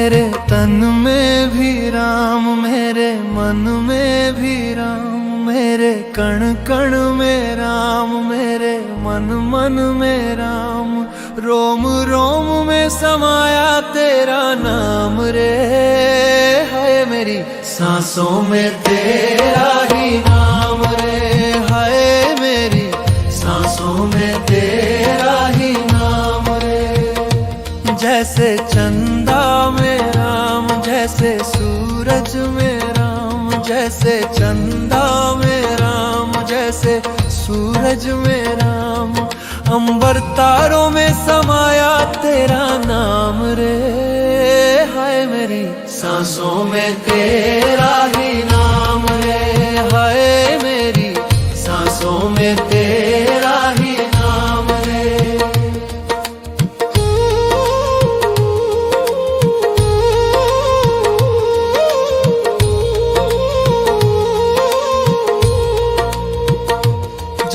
मेरे तन में भी राम, मेरे मन में भी राम, मेरे कण कण में राम, मेरे मन मन में राम, रोम रोम में समाया तेरा नाम रे। हाय मेरी सांसों में तेरा ही नाम रे, हाय मेरी सांसों में तेरा ही नाम रे। जैसे चंदा में राम, जैसे सूरज में राम, जैसे चंदा में राम, जैसे सूरज में राम, अंबर तारों में समाया तेरा नाम रे। हाय मेरी सांसों में तेरा ही नाम रे, हाय मेरी सांसों में तेरा ही नाम रे।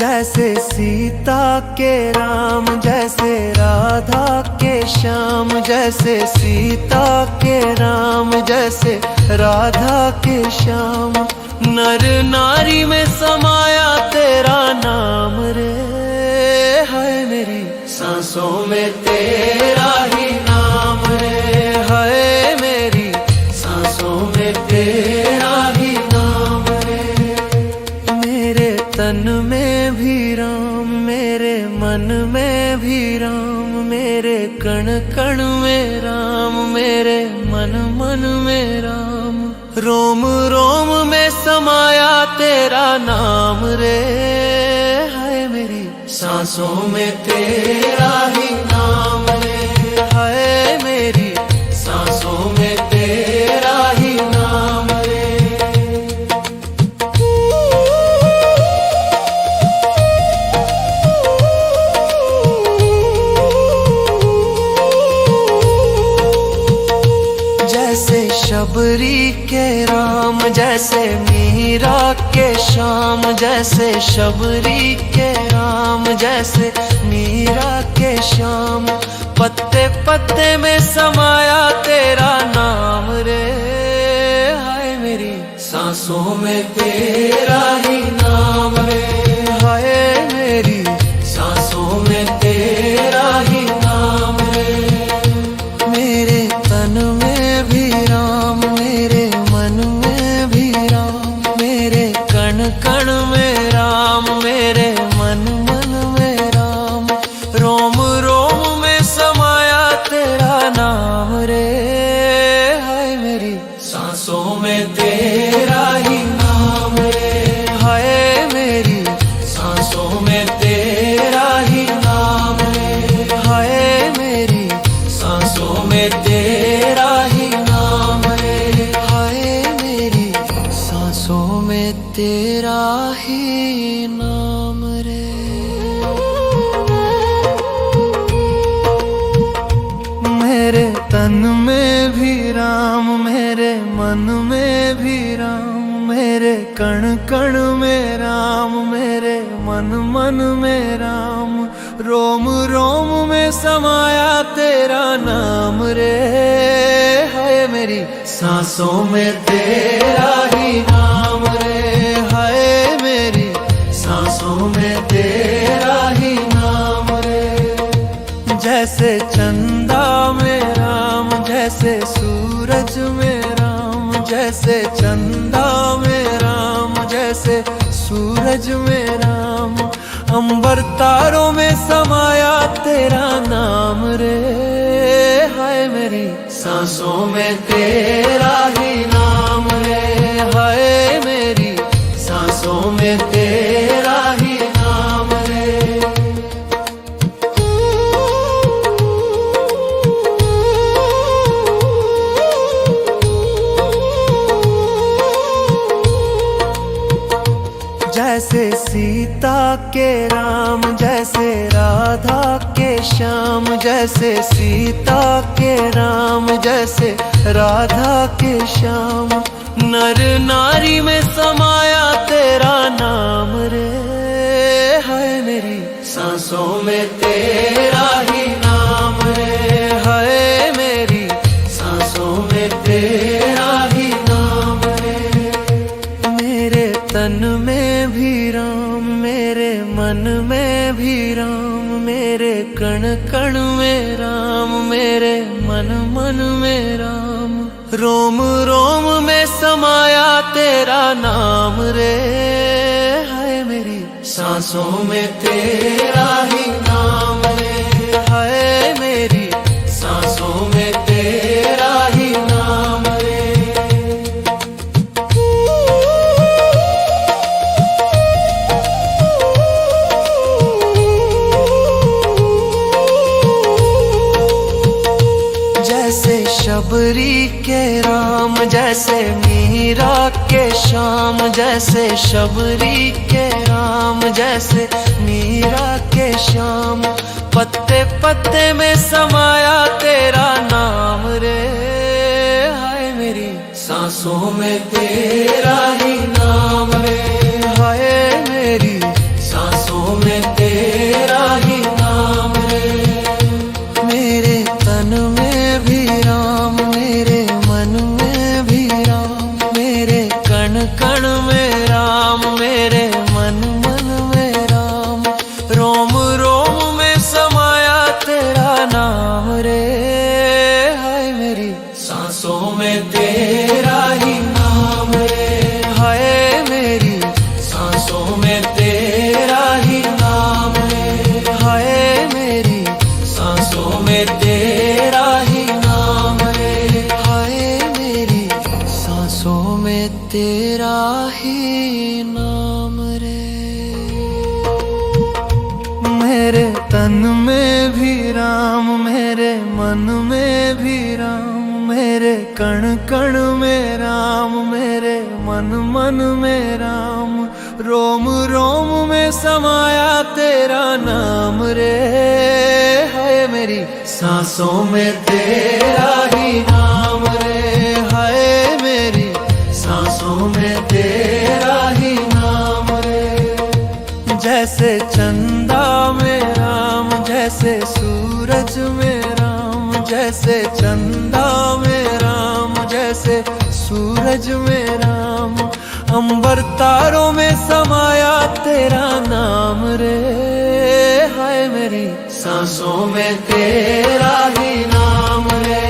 जैसे सीता के राम, जैसे राधा के श्याम, जैसे सीता के राम, जैसे राधा के श्याम, नर नारी में समाया तेरा नाम रे। हाय मेरी सांसों में तेरा ही नाम रे, हाय मेरी सांसों में तेरा ही नाम रे। मेरे तन में भी राम, मेरे मन में भी राम, मेरे कण कण में राम, मेरे मन मन में राम, रोम रोम में समाया तेरा नाम रे। हाय मेरी सांसों में तेरा ही नाम रे, हाय मेरी सांसों में तेरा ही नाम रे। जैसे शबरी के राम, जैसे मीरा के श्याम, जैसे शबरी के राम, जैसे मीरा के श्याम, पत्ते पत्ते में समाया तेरा नाम रे। हाय मेरी सांसों में तेरा ही नाम रे, हाय मेरी सांसों में तेरा ही नाम रे। मेरे तन में भी राम, मेरे मन में भी राम, मेरे कण कण में राम, मेरे मन मन में राम, रोम रोम में समाया तेरा नाम रे। हाय मेरी सांसों में तेरा ही नाम रे, हाय मेरी सांसों में तेरा ही नाम रे, हाय मेरी सांसों में तेरा ही नाम रे, हाय मेरी सांसों में तेरा ही नाम रे। मेरे तन में भी राम, मेरे मन में भी राम, मेरे कण कण में राम, मेरे मन मन में राम, रोम रोम में समाया तेरा नाम रे। हाय मेरी सांसों में तेरा ही नाम रे, हाय मेरी सांसों में तेरा ही नाम रे। जैसे चंदा में राम, जैसे सूरज में राम, जैसे चंदा में राम, जैसे सूरज में राम, अंबर तारों में समाया तेरा नाम रे। हाय मेरी सांसों में तेरा ही नाम रे, हाय मेरी सांसों में तेरा ही नाम रे। जैसे सीता के राम, जैसे राधा के श्याम, जैसे सीता के राम, जैसे राधा के श्याम, नर नारी में समाया तेरा नाम रे। हाय मेरी सांसों में तेरा ही नाम रे, हाय मेरी सांसों कण कण में राम, मेरे मन मन में राम। रोम रोम में समाया तेरा नाम रे, हाय मेरी सांसों में तेरा ही नाम रे, हाय मेरी सांसों में तेरा ही नाम रे। जैसे शबरी के राम, जैसे मीरा के श्याम, जैसे शबरी के राम, जैसे मीरा के श्याम। पत्ते पत्ते में समाया तेरा नाम रे, हाय मेरी सांसों में तेरा ही नाम रे, हाय मेरी सांसों में तेरा ही नाम रे। मेरे तन में भी राम, मेरे मन में भी राम, मेरे कण कण में राम, मेरे मन मन में राम। रोम रोम में समाया तेरा नाम रे, हाय मेरी सांसों में तेरा ही नाम रे, हाय मेरी सांसों में तेरा ही नाम रे, हाय मेरी सांसों में तेरा ही नाम रे, हाय मेरी सांसों में तेरा ही नाम रे। मेरे तन में भी राम, मेरे मन में भी राम, मेरे कण कण में राम, मेरे मन मन में राम। रोम रोम में समाया तेरा नाम रे, हाय मेरी सांसों में तेरा ही नाम रे, हाय मेरी सांसों में तेरा ही नाम रे। जैसे चंदा में राम, जैसे सूरज में राम, जैसे चंदा में राम, जैसे सूरज में राम। अंबर तारों में समाया तेरा नाम रे, हाय मेरी सांसों में तेरा ही नाम रे,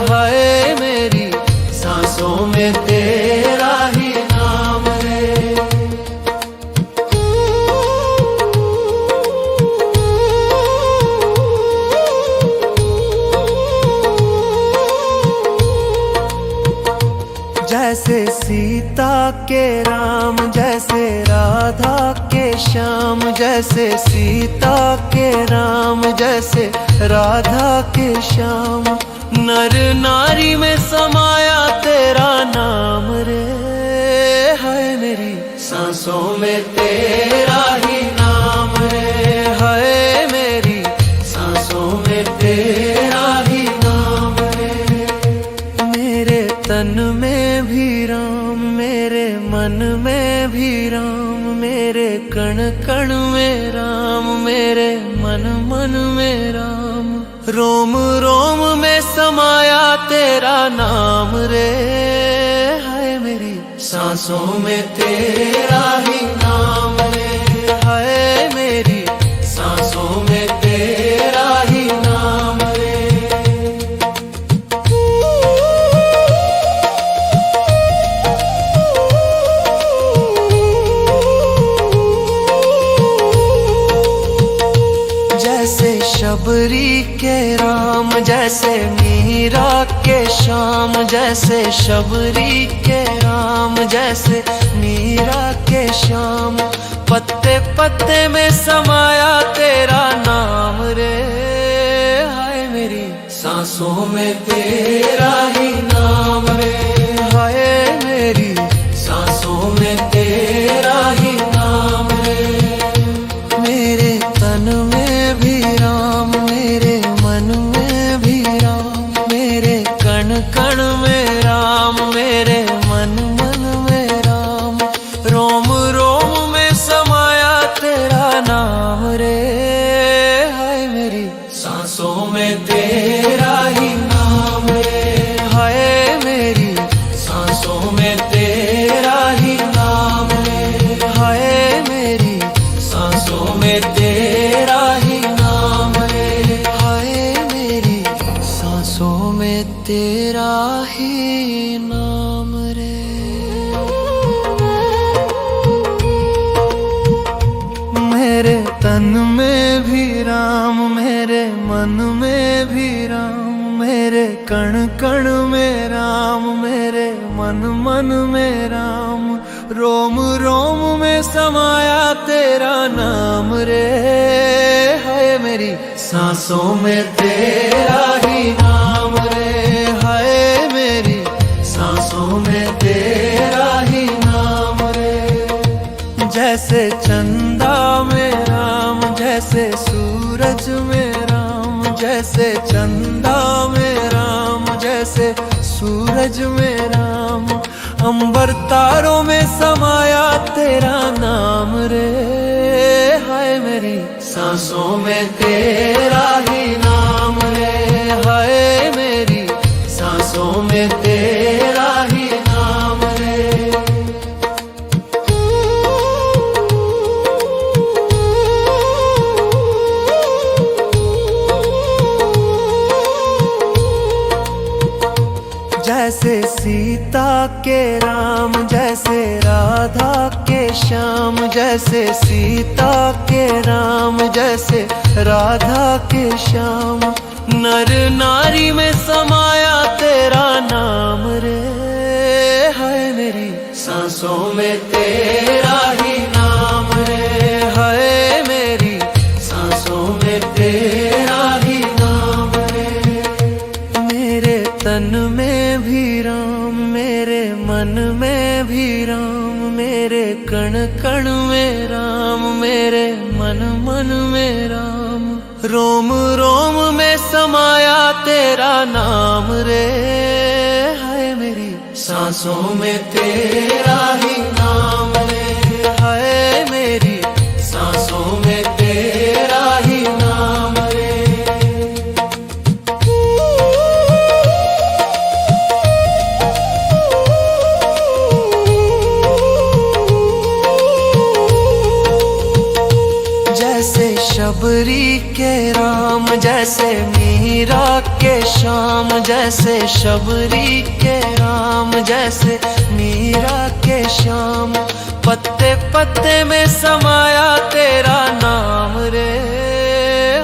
हाय मेरी सांसों में तेरा ही नाम रे। जैसे सीता के राम, जैसे राधा के श्याम, जैसे सीता के राम, जैसे राधा के श्याम। नर नारी में समाया तेरा नाम रे, हाय मेरी सांसों में तेरा ही नाम रे, हाय मेरी सांसों में तेरा ही नाम रे। मेरे तन में भी राम, मेरे मन में भी राम, मेरे कण कण में राम, मेरे मन मन में राम। रोम रोम में समाया तेरा नाम रे, हाय मेरी सांसों में तेरा ही नाम रे, हाय मेरी सांसों में तेरा ही नाम रे। जैसे शबरी के राम, जैसे मीरा के श्याम, जैसे शबरी के राम, जैसे मीरा के श्याम। पत्ते पत्ते में समाया तेरा नाम रे, हाय मेरी सांसों में तेरा ही नाम रे, हाय मेरी सांसों में तेरा ही नाम रे। मेरे तन में भी राम, मेरे मन में भी राम, मेरे कण कण में राम, मेरे मन मन में राम। रोम रोम में समाया तेरा नाम रे, हाय मेरी सांसों में तेरा ही नाम रे, हाय मेरी सांसों में तेरा ही नाम रे, हाय मेरी सांसों में तेरा ही नाम रे। ही नाम रे। मेरे तन में भी राम, मेरे मन में भी राम, मेरे कण कण में राम, मेरे मन मन में राम, रोम रोम में समाया तेरा नाम रे। है मेरी सांसों में तेरा ही नाम रे। है मेरी सांसों में तेरा ही नाम रे। जैसे चंदा में राम, जैसे सूरज में राम, जैसे चंदा में राम, जैसे सूरज में राम, अंबर तारों में समाया तेरा नाम रे। हाय मेरी सांसों में तेरा ही नाम रे। हाय मेरी सांसों में तेरा ही नाम रे। जैसे सीता के राम, जैसे राधा के श्याम, जैसे सीता के राम, जैसे राधा के श्याम, नर नारी में समाया तेरा नाम रे। है मेरी सांसों में तेरा ही नाम रे। है मेरी सांसों में तेरा ही नाम रे। मेरे तन में भी राम, मेरे मन में भी राम, मेरे कण कण में राम, मेरे मन मन में राम, रोम रोम में समाया तेरा नाम रे। है मेरी सांसों में तेरा ही नाम रे। है मेरी सांसों में तेरा ही नाम रे। जैसे शबरी के राम, जैसे मीरा के श्याम, जैसे शबरी के राम, जैसे मीरा के श्याम, पत्ते पत्ते में समाया तेरा नाम रे।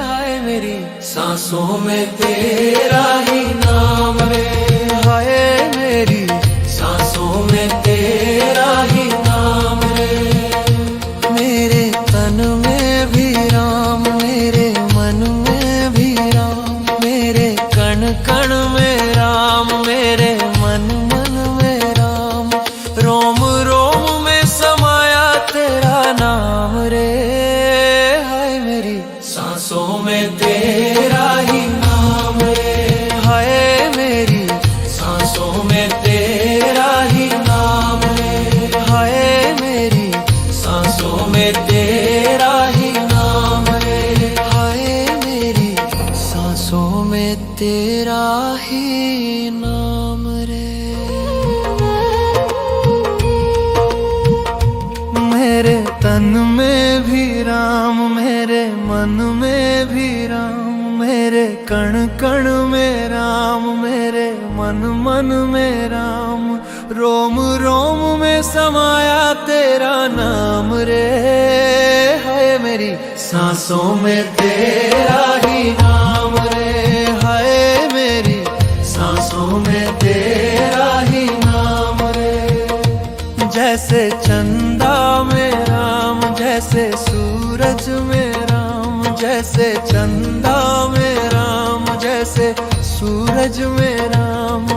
हाय मेरी सांसों में तेरा ही नाम रे। हाय मेरी सांसों में तेरा ही नाम रे। मेरे तन में भी राम, मेरे मन में भी राम, मेरे कण कण में राम, मेरे मन मन में राम, रोम रोम में समाया तेरा नाम रे। हाय मेरी सांसों में तेरा ही नाम रे। हाय मेरी सांसों में तेरा ही नाम रे। हाय मेरी सांसों में तेरा ही नाम रे। हाय मेरी सांसों में तेरा ही नाम रे। मेरे तन में भी राम, मेरे मन में भी राम, मेरे कण कण में राम, मेरे मन मन में राम, रोम रोम में समाया तेरा नाम रे। है मेरी सांसों में तेरा ही नाम रे। है मेरी सांसों में तेरा ही नाम रे। जैसे चंदा में राम, जैसे सूरज में राम, जैसे चंदा में राम, जैसे सूरज में राम,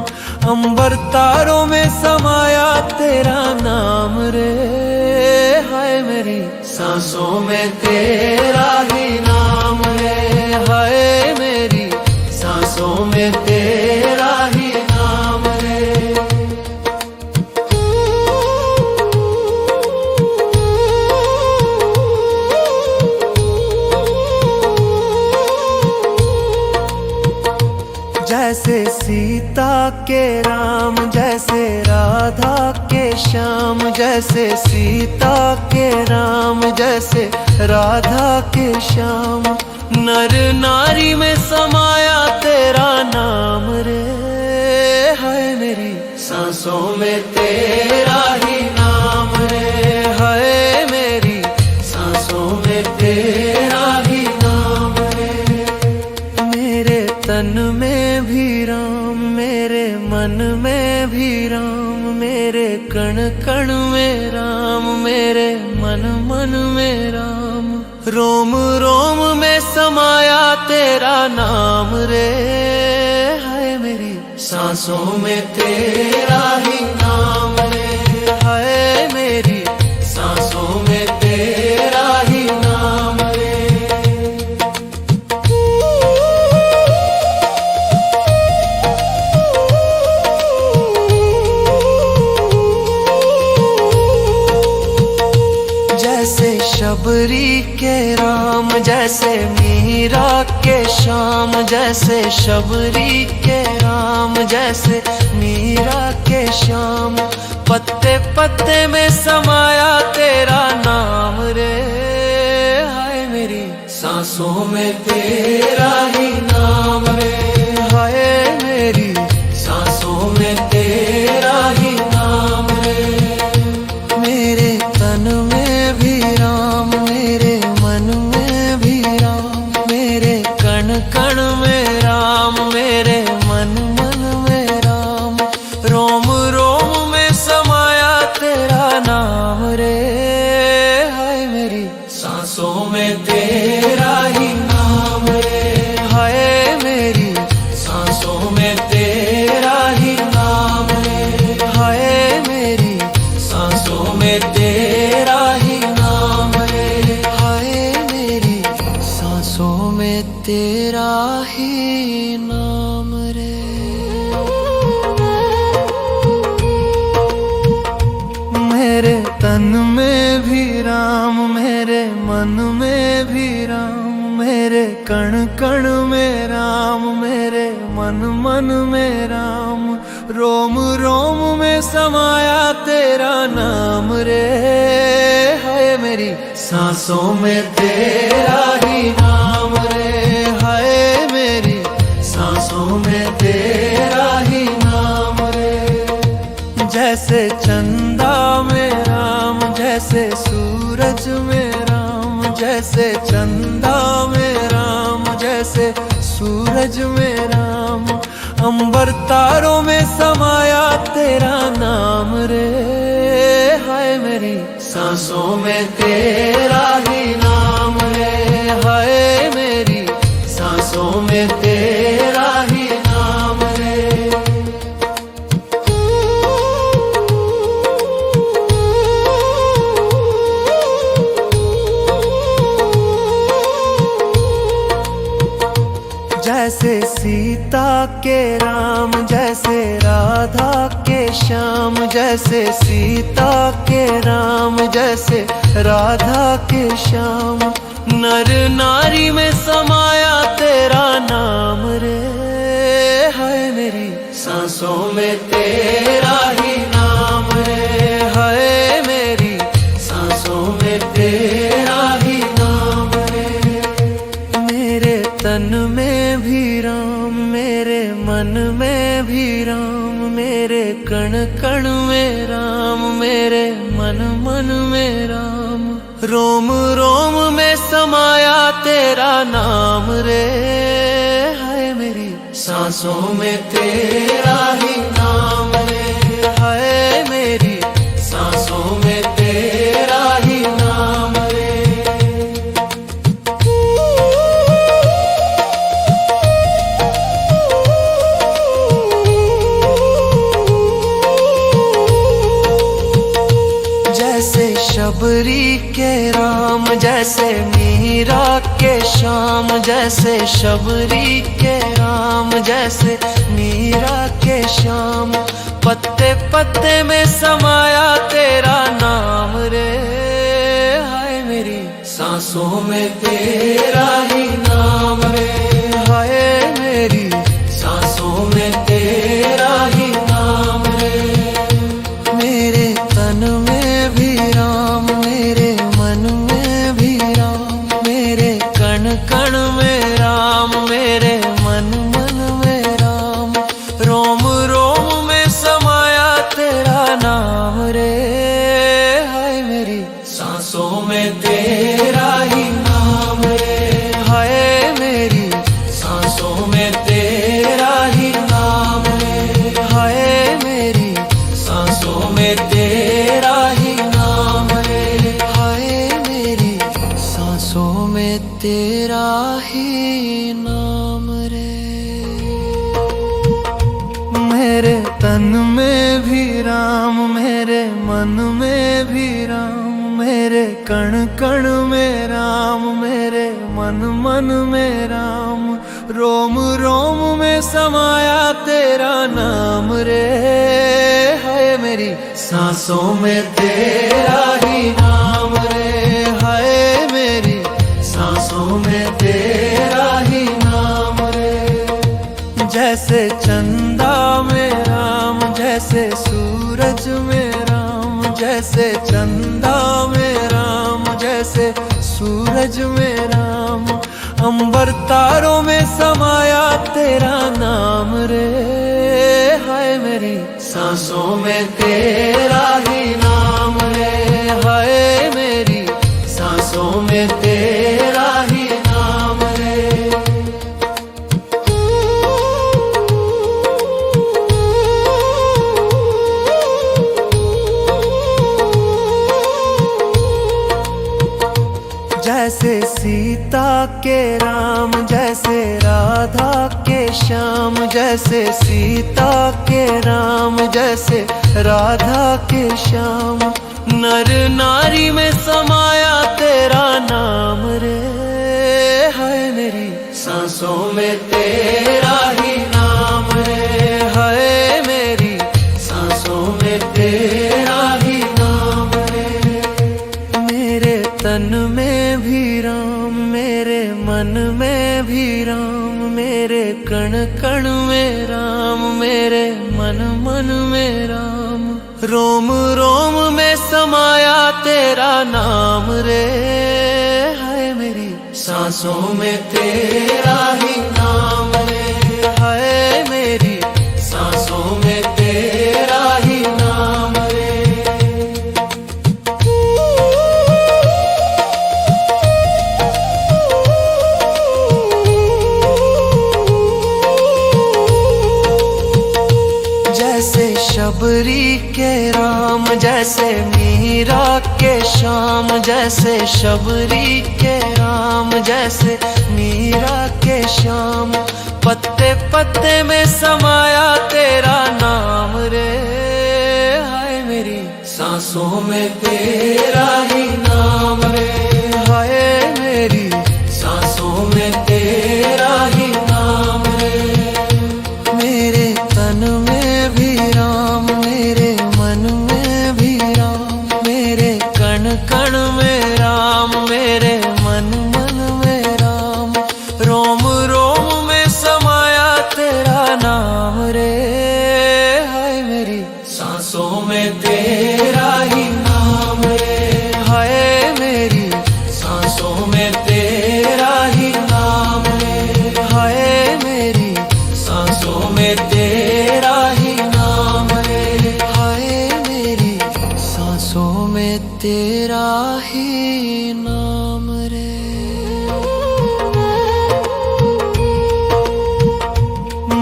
अंबर तारों में समाया तेरा नाम रे। हाय मेरी सांसों में तेरा ही नाम रे। हाय मेरी सांसों में तेरा ही नाम रे। जैसे सीता के के राम जैसे राधा के श्याम, जैसे सीता के राम जैसे राधा के श्याम। नर नारी में समाया तेरा नाम रे, है मेरी सांसों में तेरा ही नाम रे, है मेरी सांसों में तेरा ही नाम रे। मेरे तन में भी राम, मेरे मन में भी राम, मेरे कण कण में राम, मेरे मन मन में राम। रोम रोम में समाया तेरा नाम रे, है मेरी सांसों में तेरा ही नाम रे, है मेरी सांसों में तेरा ही नाम रे। जैसे शबरी के राम, जैसे मीरा के श्याम, जैसे शबरी के राम, जैसे मीरा के श्याम। पत्ते पत्ते में समाया तेरा नाम रे, हाय मेरी सांसों में तेरा ही नाम रे, हाय मेरी सांसों में तेरा ही नाम रे। मेरे तन में भी राम, मेरे मन में भी राम, मेरे कण कण में राम, मेरे मन मन में राम। रोम रोम में समाया तेरा नाम रे, हाय मेरी सांसों में तेरा ही नाम रे, हाय मेरी सांसों में तेरा ही नाम रे, हाय मेरी सांसों में तेरा ही नाम रे, हाय मेरी सांसों में तेरा ही नाम रे। मेरे तन में भी राम, मेरे मन में भी राम, मेरे कण कण में राम, मेरे मन मन में राम। रोम रोम में समाया तेरा नाम रे, है मेरी सांसों में तेरा ही नाम रे, है मेरी सांसों में तेरा ही नाम रे। जैसे चंदा में राम, जैसे सूरज में राम, जैसे चंदा में राम, जैसे सूरज में राम। अंबर तारों में समाया तेरा नाम रे, हाय मेरी सांसों में तेरा ही नाम रे, हाय मेरी सांसों में तेरा ही नाम रे। जैसे सीता के राम, जैसे राधा के श्याम, जैसे सीता के राम, जैसे राधा के श्याम। नर नारी में समाया तेरा नाम रे, है मेरी सांसों में तेरा ही नाम रे, है मेरी सांसों में तेरा ही नाम रे। मेरे तन में भी राम, मेरे मन में भी राम, मेरे कण कण में राम, मेरे मन मन में राम। रोम रोम में समाया तेरा नाम रे, है मेरी सांसों में तेरा ही नाम रे, है मेरी सांसों में तेरा ही नाम रे। जैसे शबरी के राम, जैसे मीरा के श्याम, जैसे शबरी के राम, जैसे मीरा के श्याम। पत्ते पत्ते में समाया तेरा नाम रे, हाय मेरी सांसों में तेरा ही नाम रे, हाय मेरी सांसों में तेरा ही में भी राम, मेरे मन में भी राम, मेरे कण कण में राम, मेरे मन मन में राम, रोम रोम में समाया तेरा नाम रे। हाय मेरी सांसों में तेरा ही नाम रे, हाय मेरी सांसों में तेरा ही नाम रे। जैसे चंदा में राम, जैसे सूरज में राम, जैसे चंदा में राम, जैसे सूरज में राम, अंबर तारों में समाया तेरा नाम रे। हाय मेरी सांसों में तेरा ही नाम रे, हाय मेरी सांसों में तेरा ही नाम रे। जैसे सीता के राम, जैसे राधा के श्याम, जैसे सीता के राम, जैसे राधा के श्याम, नर नारी में समाया तेरा नाम रे। हाय मेरी सांसों में तेरा ही नाम रे, हाय मेरी सांसों में तेरा ही नाम रे। मेरे तन में भी राम, मेरे मन में भी राम, मेरे कण कण में राम, मेरे मन मन में राम, रोम रोम में समाया तेरा नाम रे। हाय मेरी सांसों में तेरा ही नाम रे, हाय मेरी सांसों में तेरा ही नाम रे। जैसे शबरी के राम, जैसे मीरा के श्याम, जैसे शबरी के राम, जैसे मीरा के श्याम, पत्ते पत्ते में समाया तेरा नाम रे। हाय मेरी सांसों में तेरा ही नाम रे, हाय मेरी सांसों में तेरा ही नाम रे। मेरे तन में भी राम, मेरे मन में भी राम, मेरे कण कण में राम, मेरे मन मन में राम, रोम रोम में समाया तेरा नाम रे। हाय मेरी सांसों में तेरा ही नाम रे, हाय मेरी सांसों में तेरा ही नाम रे, हाय मेरी सांसों में तेरा ही नाम रे, हाय मेरी सांसों में तेरा ही नाम रे।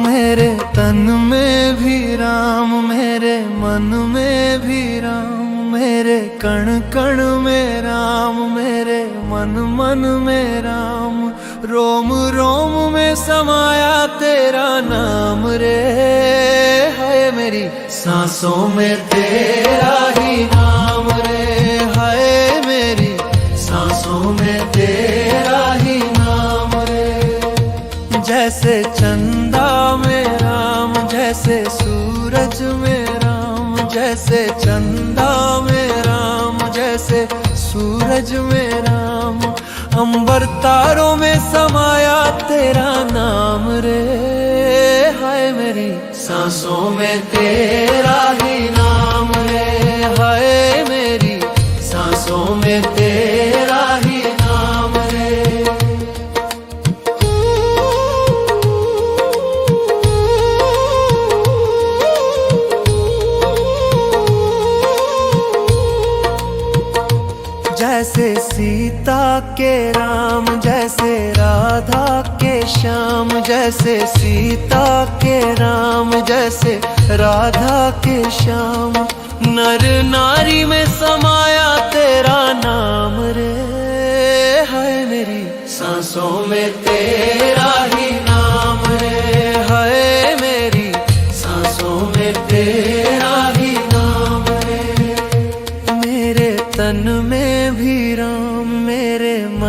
मेरे तन में भी राम, मेरे मन में भी राम, मेरे कण कण में राम, मेरे मन मन में राम, रोम रोम में समाया तेरा नाम रे। हाय मेरी सांसों में तेरा ही नाम रे, हाय मेरी सांसों में तेरा ही नाम रे। जैसे चंदा में राम, जैसे सूरज में राम, जैसे चंदा में राम, जैसे सूरज में राम, अंबर तारों में समाया तेरा नाम रे। हाय मेरी सांसों में तेरा ही नाम रे, हाय मेरी सांसों में तेरा ही नाम रे। जैसे सीता के राम, जैसे राधा के श्याम, जैसे सीता के राम, जैसे राधा के श्याम, नर नारी में समाया तेरा नाम रे। हाय मेरी सांसों में तेरा ही नाम रे, हाय मेरी सांसों में तेरा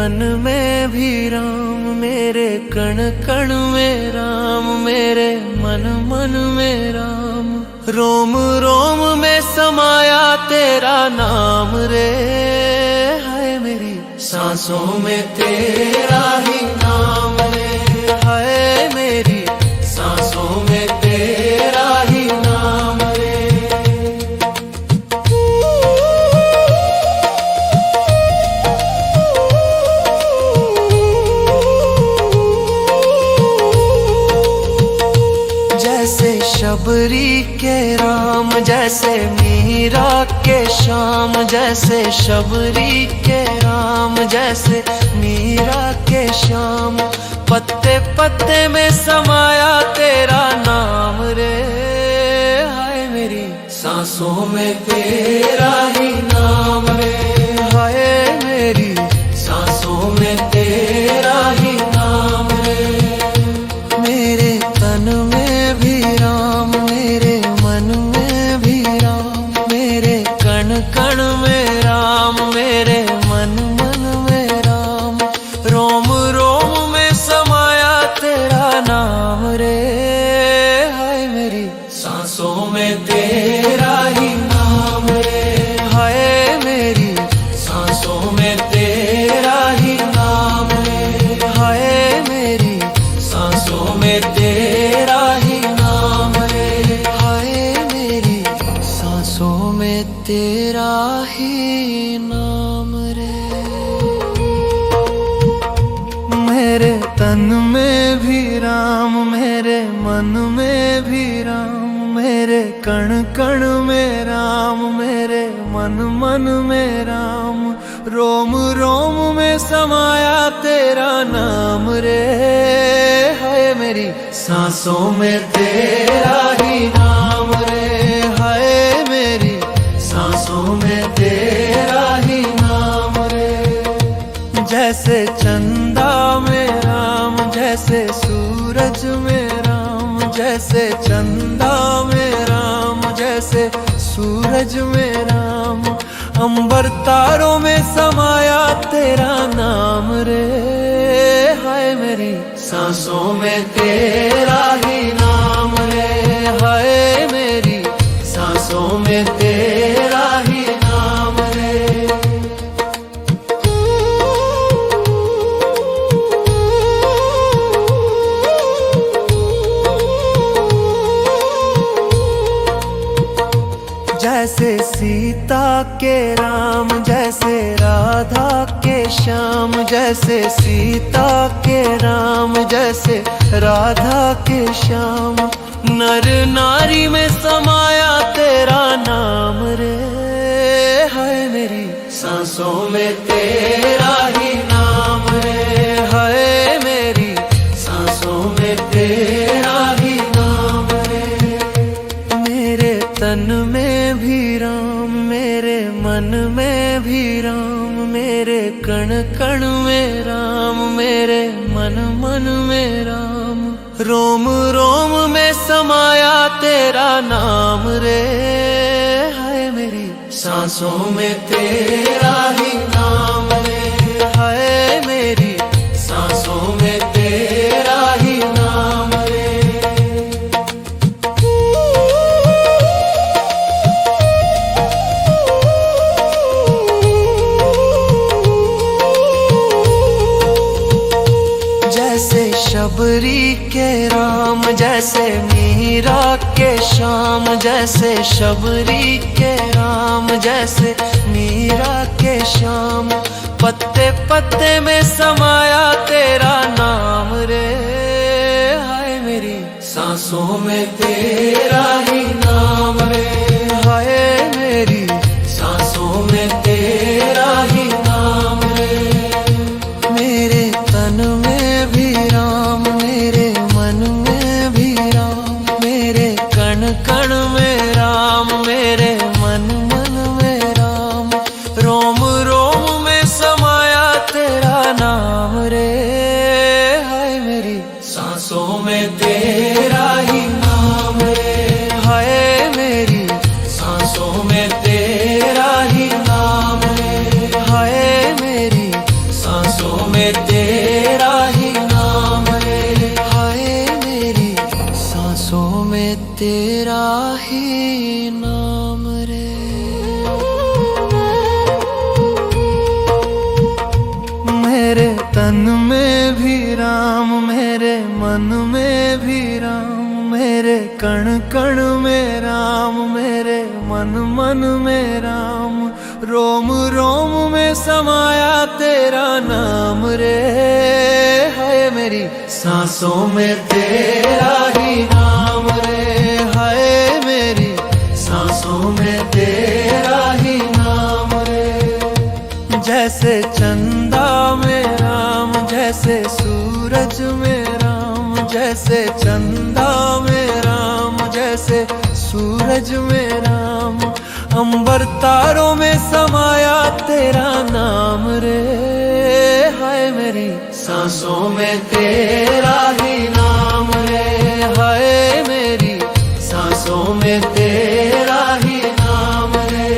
तन में भी राम, मेरे कण कण में राम, मेरे मन मन में राम। रोम रोम में समाया तेरा नाम रे, हाय मेरी सांसों में तेरा ही नाम रे, हाय मेरी सांसों में तेरा ही नाम रे। जैसे शबरी के राम, जैसे मीरा के श्याम, जैसे शबरी के राम, जैसे मीरा के श्याम। पत्ते पत्ते में समाया तेरा नाम रे, हाय मेरी सांसों में तेरा ही नाम रे, हाय मेरी सांसों में तेरा ही नाम रे। मेरे तन में भी राम, मेरे मन में भी राम, मेरे कण कण में राम, मेरे मन मन में राम। रोम रोम में समाया तेरा नाम रे, हाय मेरी सांसों में तेरा ही नाम रे, हाय मेरी सांसों में तेरा ही नाम रे, हाय मेरी सांसों में तेरा ही नाम रे, हाय मेरी सांसों में तेरा ही नाम रे। मेरे तन में भी राम, मेरे मन में भी राम, मेरे कण कण में राम, मेरे मन मन में राम। रोम रोम में समाया तेरा नाम रे, हाय मेरी सांसों में तेरा ही नाम रे, हाय मेरी सांसों में तेरा ही नाम रे। जैसे चंदा में राम, जैसे सूरज में राम, जैसे चंदा में राम, जैसे सूरज में राम। अंबर तारों में समाया तेरा नाम रे, हाय मेरी सांसों में तेरा ही नाम रे, हाय मेरी सांसों में तेरा ही नाम रे। जैसे सीता के राम, जैसे राधा के श्याम, जैसे सीता के राम, जैसे राधा के श्याम। नर नारी में समाया तेरा नाम रे, हाय मेरी सांसों में तेरा ही नाम रे, हाय मेरी सांसों में तेरा ही नाम रे। मेरे तन में भी राम, मेरे मन में भी राम, मेरे कण कण में राम, मेरे मन मन में राम। रोम रोम में समाया तेरा नाम रे, हाय मेरी सांसों में तेरा ही नाम रे, हाय मेरी सांसों में तेरा ही नाम रे। जैसे शबरी के राम, जैसे मीरा के श्याम, जैसे शबरी के राम, जैसे मीरा के श्याम। पत्ते पत्ते में समाया तेरा नाम रे, हाय मेरी सांसों में तेरा ही नाम रे, हाय मेरी सांसों में तेरा ही नाम रे। मेरे तन में भी राम, मेरे मन में भी राम, मेरे कण कण में राम, मेरे मन मन में राम। रोम रोम में समाया तेरा नाम रे, हाय मेरी सांसों में तेरा ही नाम रे, हाय मेरी नाम रे। मेरे तन में भी राम, मेरे मन में भी राम, मेरे कण कण में राम, मेरे मन मन में राम, रोम रोम में समाया तेरा नाम रे। है मेरी सांसों में तेरा ही नाम रे। है मेरी सांसों में तेरा ही नाम रे। जैसे चंदा में राम, जैसे सूरज में राम, जैसे चंदा में राम, जैसे सूरज में राम, अंबर तारों में समाया तेरा नाम रे। हाय मेरी सांसों में तेरा ही नाम रे। हाय मेरी सांसों में तेरा ही नाम रे।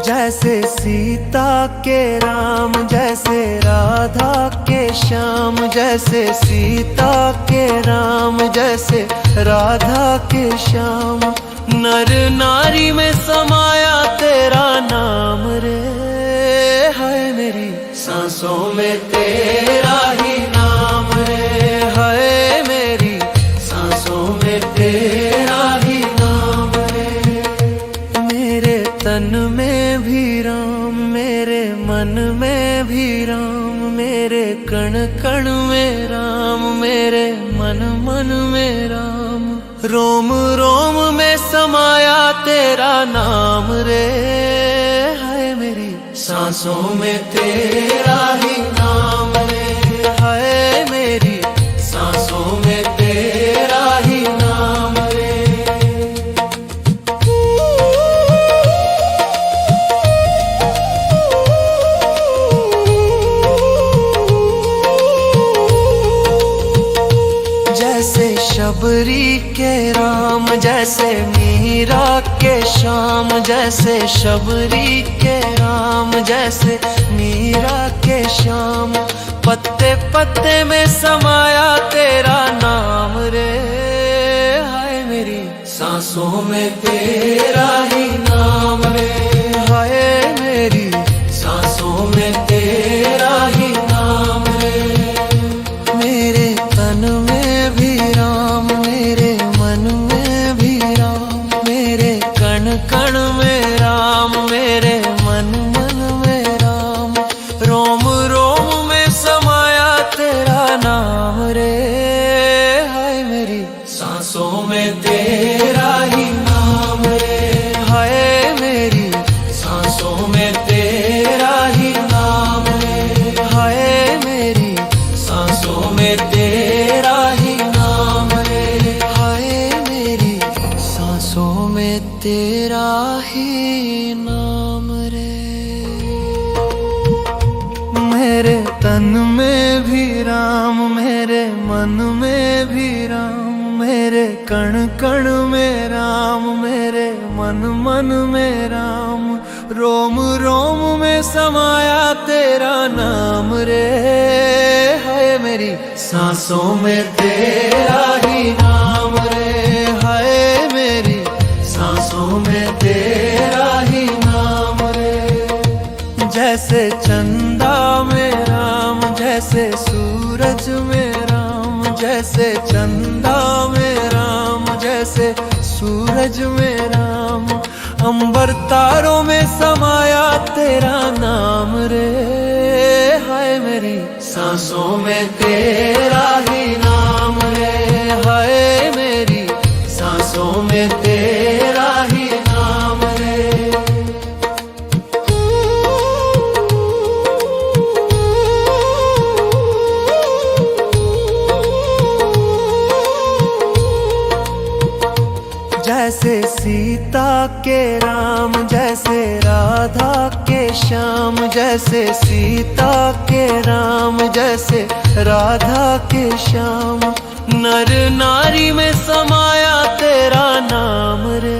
जैसे सीता के राम, जैसे राधा के श्याम, जैसे सीता के राम, जैसे राधा के श्याम, नर नारी में समाया तेरा नाम रे। है मेरी सांसों में तेरा ही नाम रे। है मेरी सांसों में तेरा ही नाम रे। मेरे तन में भी राम, मेरे मन में भी राम, मेरे कण कण में राम, मेरे मन मन में राम, रोम रोम में समाया तेरा नाम रे। है मेरी सांसों में तेरा ही नाम रे। है मेरी सांसों में तेरा ही नाम रे। जैसे शबरी के राम, जैसे मीरा के श्याम, जैसे शबरी के राम, जैसे मीरा के श्याम, पत्ते पत्ते में समाया तेरा नाम रे। हाय मेरी सांसों में तेरा ही नाम रे। हाय मेरी सांसों में तेरा ही नाम रे। मेरे तन में भी राम, मेरे मन में भी राम, मेरे कण कण में राम, मेरे मन मन में राम, रोम रोम में समाया तेरा नाम रे। हाय मेरी सांसों में तेरा ही नाम रे। हाय मेरी सांसों में तेरा ही नाम रे। हाय मेरी सांसों में तेरा ही नाम रे। हाय मेरी सांसों में तेरा ही नाम रे। मेरे तन में भी राम, मेरे मन में भी राम, मेरे कण कण में राम, मेरे मन मन में राम, रोम रोम में समाया तेरा नाम रे। है मेरी सांसों में तेरा ही नाम रे। है मेरी सांसों में तेरा ही नाम रे। जैसे चंदा में राम, जैसे सूरज में राम, जैसे चंदा में राम, जैसे सूरज में राम, अंबर तारों में समाया तेरा नाम रे। हाय मेरी सांसों में तेरा ही नाम रे। हाय मेरी सांसों में तेरा ही नाम रे। जैसे सीता के राम, जैसे राधा के श्याम, जैसे सीता के राम, जैसे राधा के श्याम, नर नारी में समाया तेरा नाम रे।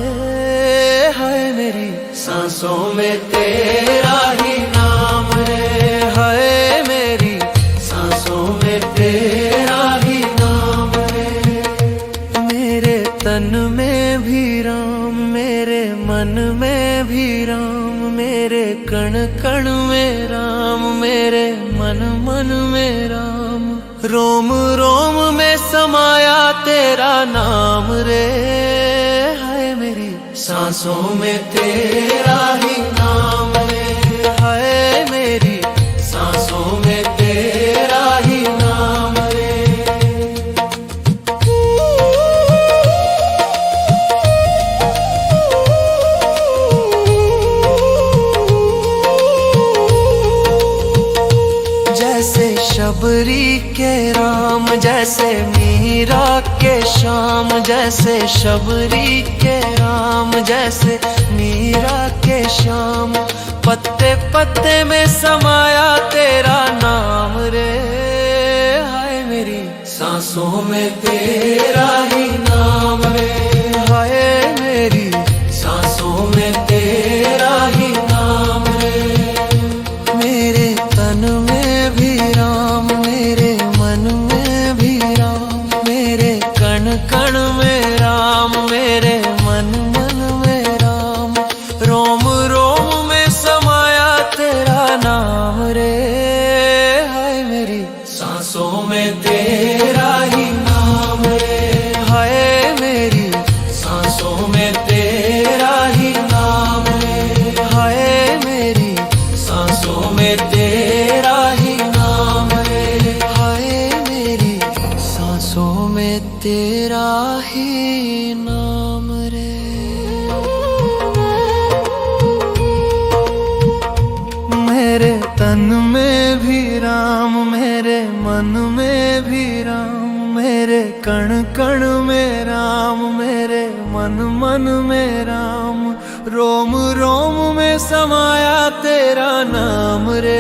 है मेरी सांसों में तेरा ही नाम रे। हाय मेरी सांसों में तेरा ही नाम रे। मेरे तन में भी राम, मेरे मन में भी राम, मेरे कण कण में राम, मेरे मन मन में राम। रोम रोम में समाया तेरा नाम रे। हाय मेरी सांसों में तेरा ही नाम रे। हाय मेरी सांसों में तेरा ही नाम रे। जैसे शबरी के राम, जैसे मीरा के श्याम, जैसे शबरी के राम, जैसे मीरा के श्याम। पत्ते पत्ते में समाया तेरा नाम रे। हाय मेरी सांसों में तेरा ही नाम रे। हाय मेरी सांसों में तेरा ही नाम रे। मेरे तन में भी राम, मेरे मन में भी राम, मेरे कण कण में राम, मेरे मन मन में राम। रोम रोम में समाया तेरा नाम रे। हाय मेरी सांसों में तेरा ही नाम रे। हाय मेरी सांसों में तेरा ही नाम रे। हाय मेरी सांसों में तेरा ही नाम रे। हाय मेरी सांसों में तेरा ही नाम रे। मेरे तन में भी राम, मेरे मन में भी राम, मेरे कण कण में राम, मेरे मन मन में राम। रोम रोम में समाया तेरा नाम रे।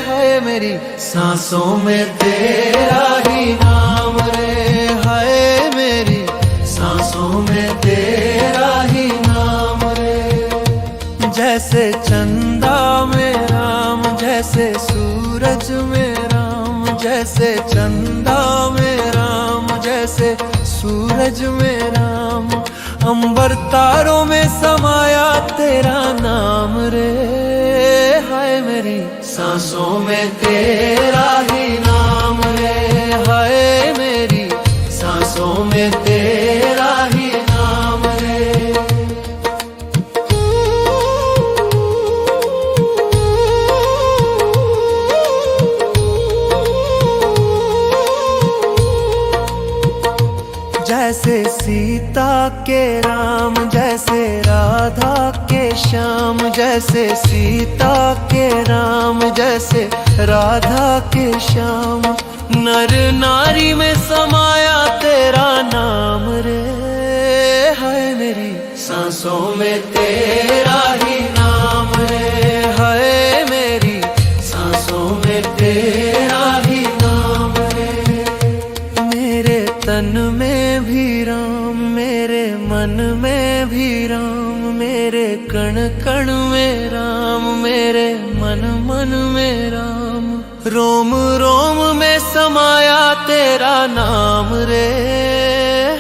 हाय मेरी सांसों में तेरा ही नाम रे। हाय मेरी सांसों में तेरा ही नाम रे। जैसे चंदा में राम, जैसे सूरज में राम, जैसे चंदा में राम, जैसे सूरज में राम। अंबर तारों में समाया तेरा नाम रे। हाय मेरी सांसों में तेरा ही नाम रे। हाय मेरी सांसों में तेरा ही नाम रे। जैसे सीता के राम, जैसे राधा के श्याम, जैसे सीता के राम, जैसे राधा के श्याम। नर नारी में समाया तेरा नाम रे। हाय मेरी सांसों में तेरा ही नाम रे। हाय मेरी सांसों में तेरा ही नाम रे। मेरे तन में भी राम, मेरे मन में भी राम, मेरे कण कण में राम, मेरे मन मन में राम। रोम रोम में समाया तेरा नाम रे।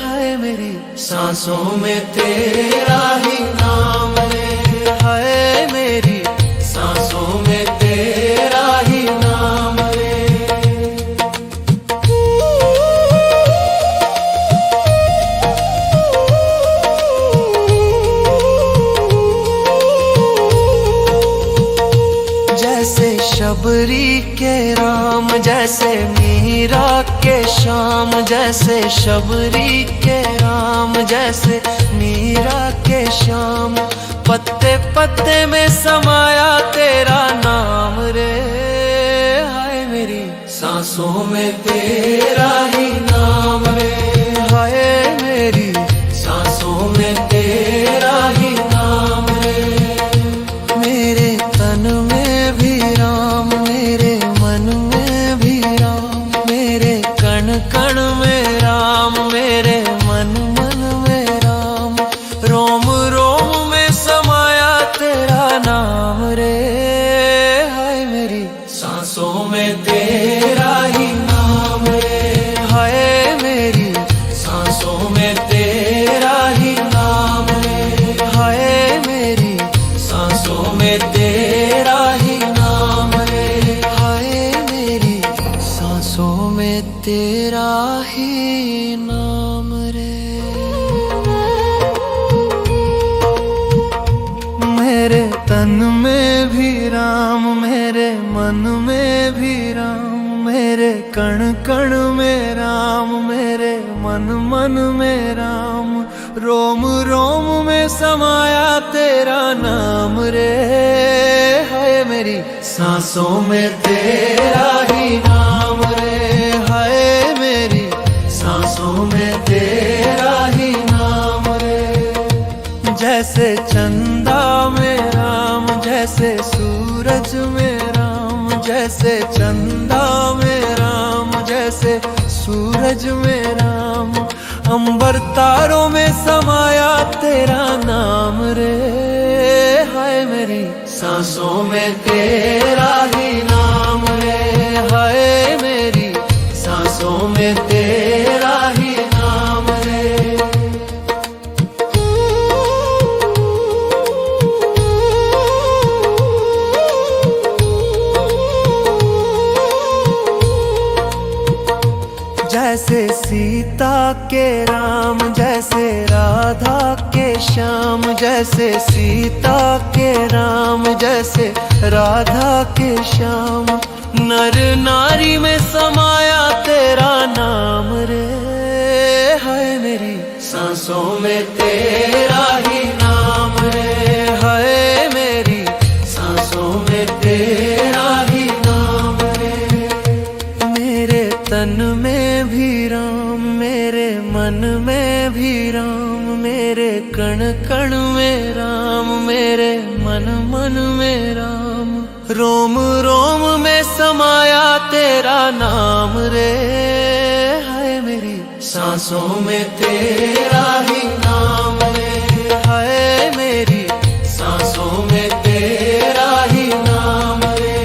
हाय मेरी सांसों में तेरा ही नाम रे। हाय मेरी सांसों में तेरा ही नाम रे। जैसे शबरी के राम, जैसे मीरा के श्याम, जैसे शबरी के राम, जैसे मीरा के श्याम। पत्ते पत्ते में समाया तेरा नाम रे। हाय मेरी सांसों में तेरा ही नाम रे। हाय मेरी सांसों में तेरा ही नाम रे। मेरे तन में भी राम, मेरे मन में भी राम, मेरे कण कण में राम, मेरे मन मन में राम। रोम रोम में समाया तेरा ही नाम रे। मेरे तन में भी राम, मेरे मन में भी राम, मेरे कण कण में राम, मेरे मन मन में राम, रोम रोम में समाया तेरा नाम रे। है मेरी सांसों में तेरा ही नाम रे, है मेरी सांसों में तेरा ही नाम रे। जैसे चंदा में राम, जैसे सूरज में राम, जैसे चंदा में राम, जैसे सूरज में राम, अंबर तारों में समाया तेरा नाम रे। हाय मेरी सांसों में तेरा ही नाम रे, हाय मेरी सांसों में तेरा ही नाम रे। जैसे सीता के राम, जैसे राधा के श्याम, जैसे सीता के राम, जैसे राधा के श्याम, नर नारी में समाया तेरा नाम रे। है मेरी सांसों में तेरा ही नाम रे, है मेरी सांसों में तेरा ही नाम रे। मेरे तन में भी राम, मेरे मन में भी राम, मेरे कण कण में राम, मेरे मन मन में राम, रोम रोम में समाया तेरा नाम रे। है मेरी सांसों में तेरा ही नाम रे, है मेरी सांसों में तेरा ही नाम रे।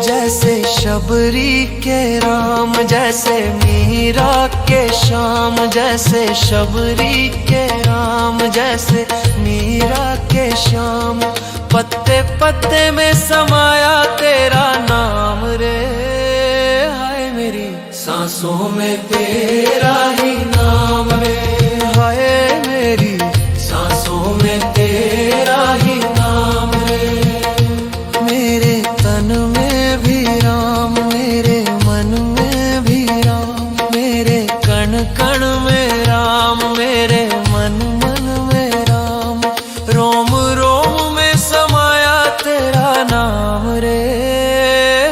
जैसे शबरी के राम, जैसे मीरा के श्याम, जैसे शबरी के राम, जैसे मीरा के श्याम, पत्ते पत्ते में समाया तेरा नाम रे। हाय मेरी सांसों में तेरा ही नाम रे, हाय मेरी सांसों में तेरा ही नाम रे। मेरे तन में भी राम, मेरे मन में भी राम, मेरे कण कण में राम, मेरे मन मन में राम, रोम रोम में समाया तेरा नाम रे।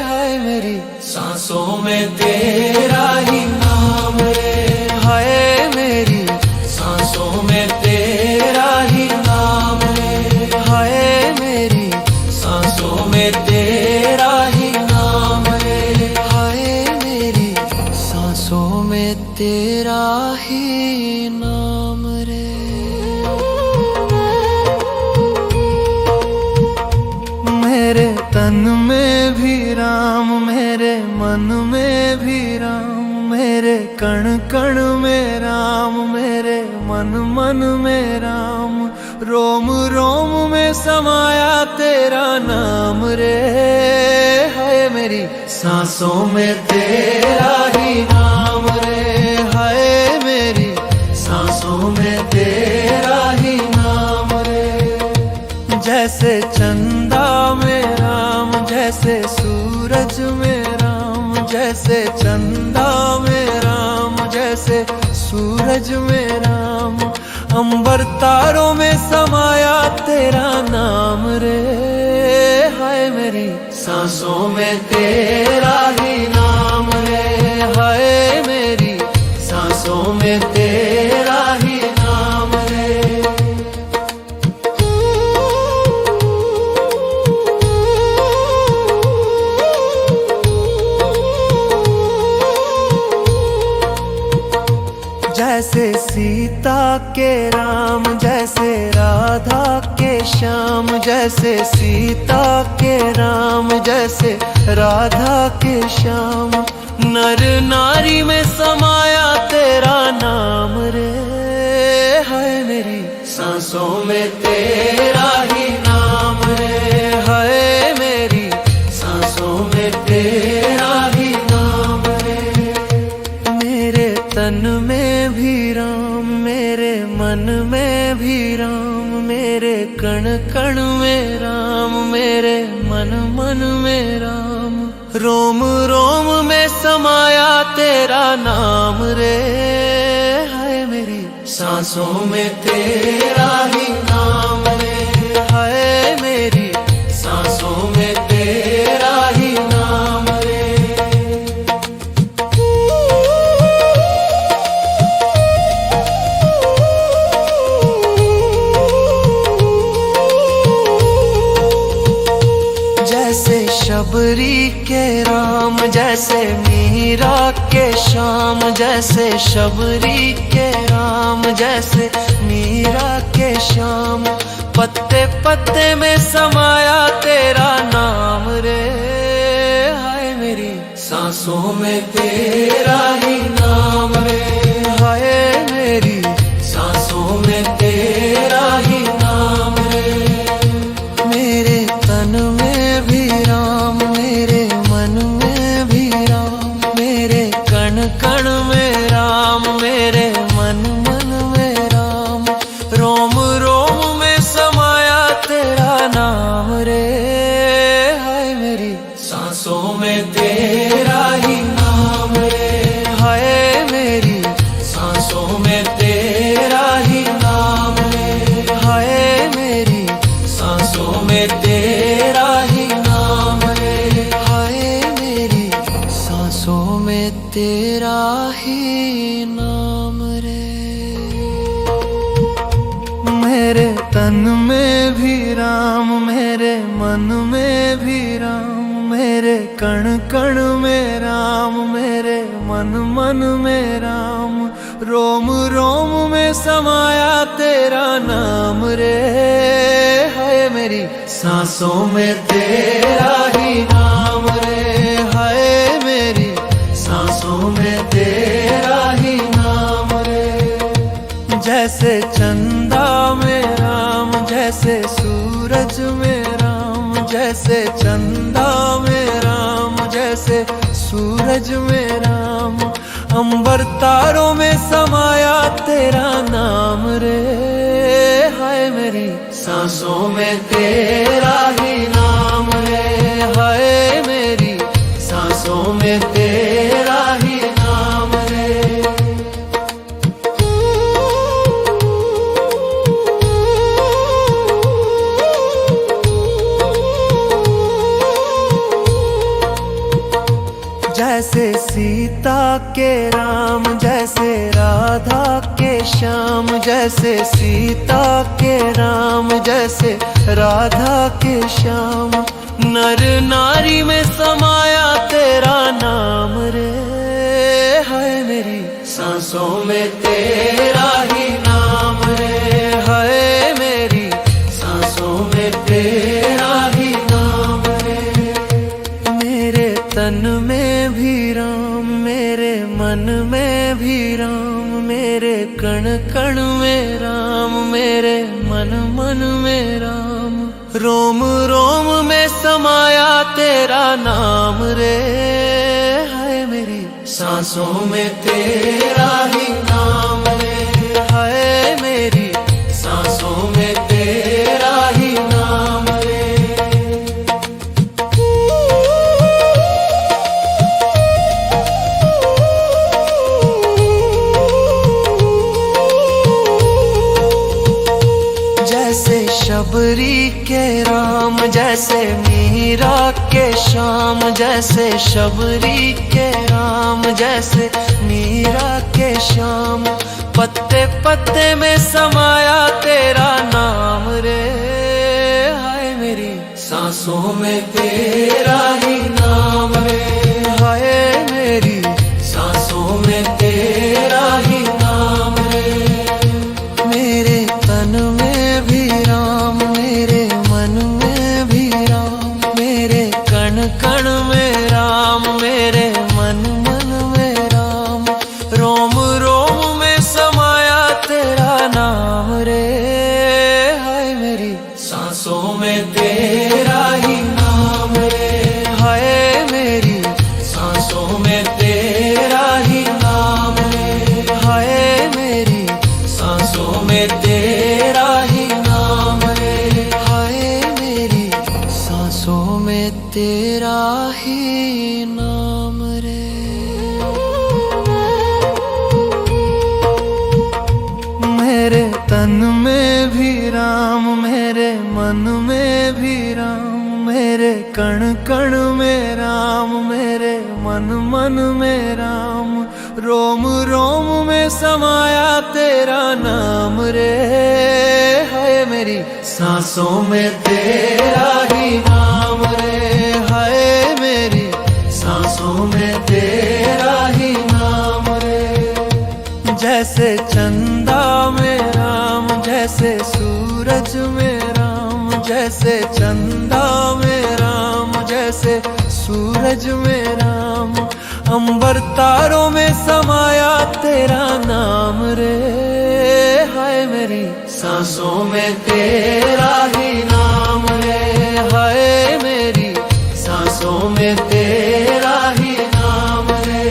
हाय मेरी सांसों में तेरा ही नाम रे, हाय मेरी सांसों में तेरा ही नाम रे, हाय मेरी सांसों में तेरा ही नाम रे, हाय मेरी सांसों में तेरा ही नाम रे। मेरे तन में भी राम, मेरे मन में भी राम, मेरे कण कण में राम, मेरे मन मन में राम, रोम रोम में समाया तेरा नाम रे। है मेरी सांसों में तेरा ही नाम रे, है मेरी सांसों में तेरा ही नाम रे। जैसे चंदा में राम, जैसे सूरज में राम, जैसे चंदा में राम, जैसे सूरज में राम, अंबर तारों में समाया तेरा नाम रे। हाय मेरी सांसों में तेरा ही नाम रे, हाय मेरी सांसों में तेरा ही नाम रे। जैसे सीता के राम, जैसे राधा के श्याम, जैसे सीता के राम, जैसे राधा के श्याम, नर नारी में समाया तेरा नाम रे। सांसों में तेरा ही नाम रे, हाय मेरी सांसों में तेरा ही नाम रे। मेरे तन में भी राम, मेरे मन में भी राम, मेरे कण कण में राम, मेरे मन मन में राम। रोम रोम में समाया तेरा नाम रे, हाय मेरी सांसों में तेरा ही नाम रे, हाय मेरी सांसों में तेरा ही नाम रे। जैसे शबरी के राम, जैसे मीरा के श्याम, जैसे शबरी के राम, जैसे मीरा के श्याम। पत्ते पत्ते में समाया तेरा नाम रे, हाय मेरी सांसों में तेरा ही नाम रे, हाय मेरी सांसों में तेरा ही नाम रे। मेरे तन में भी राम, मेरे मन में भी राम, मेरे कण कण में राम, मेरे मन मन में राम। रोम रोम में समाया तेरा नाम रे, हाय मेरी सांसों में तेरा ही नाम रे, हाय मेरी सांसों में तेरा ही नाम रे, हाय मेरी सांसों में तेरा ही नाम रे, हाय मेरी सांसों में तेरा ही नाम रे। मेरे तन में भी राम, मेरे मन में भी राम, मेरे कण कण में राम, मेरे मन मन में राम। रोम रोम में समाया तेरा नाम रे, हाय मेरी सांसों में तेरा ही नाम रे, हाय मेरी सांसों में तेरा ही नाम रे। जैसे चंदा में राम, जैसे सूरज में राम, जैसे चंदा में राम, जैसे सूरज में राम। अंबर तारों में समाया तेरा नाम रे, हाय मेरी सांसों में तेरा ही नाम रे, हाय मेरी सांसों में तेरा ही नाम रे। जैसे सीता के राम, जैसे राधा के श्याम, जैसे सीता के राम, जैसे राधा के श्याम। नर नारी में समाया तेरा नाम रे, हाय मेरी सांसों में तेरा ही नाम रे, हाय मेरी सांसों में तेरा ही नाम रे। मेरे तन में भी राम, मेरे मन में भी राम, मेरे कण कण में राम, मेरे मन मन में राम। रोम रोम में समाया तेरा नाम रे, हाय मेरी सांसों में तेरा ही नाम रे, हाय मेरी सांसों में तेरा ही नाम रे। जैसे शबरी के राम, जैसे मीरा के श्याम, जैसे शबरी के राम, जैसे मीरा के श्याम। पत्ते पत्ते में समाया तेरा नाम रे, हाय मेरी सांसों में तेरा ही नाम रे, हाय मेरी सांसों में तेरा ही नाम रे। मेरे तन में भी राम, मेरे मन में भी राम, मेरे कण कण में राम, मेरे मन मन में राम। रोम रोम में समाया तेरा नाम रे, तेरा ही नाम रे, हाय मेरी सांसों में तेरा ही नाम रे, हाय मेरी सांसों में तेरा ही नाम रे। मेरे तन में भी राम, मेरे मन में भी राम, मेरे कण कण में राम, मेरे मन मन में राम, रोम रोम में समाया तेरा नाम रे, हाय मेरी सांसों में तेरा ही नाम रे, हाय मेरी सांसों में तेरा ही नाम रे। जैसे चंदा में राम, जैसे सूरज में राम, जैसे चंदा में राम, जैसे सूरज में राम, अंबर तारों में समाया तेरा नाम रे, हाय मेरी सांसों में तेरा ही नाम रे, हाय मेरी सांसों में तेरा ही नाम रे।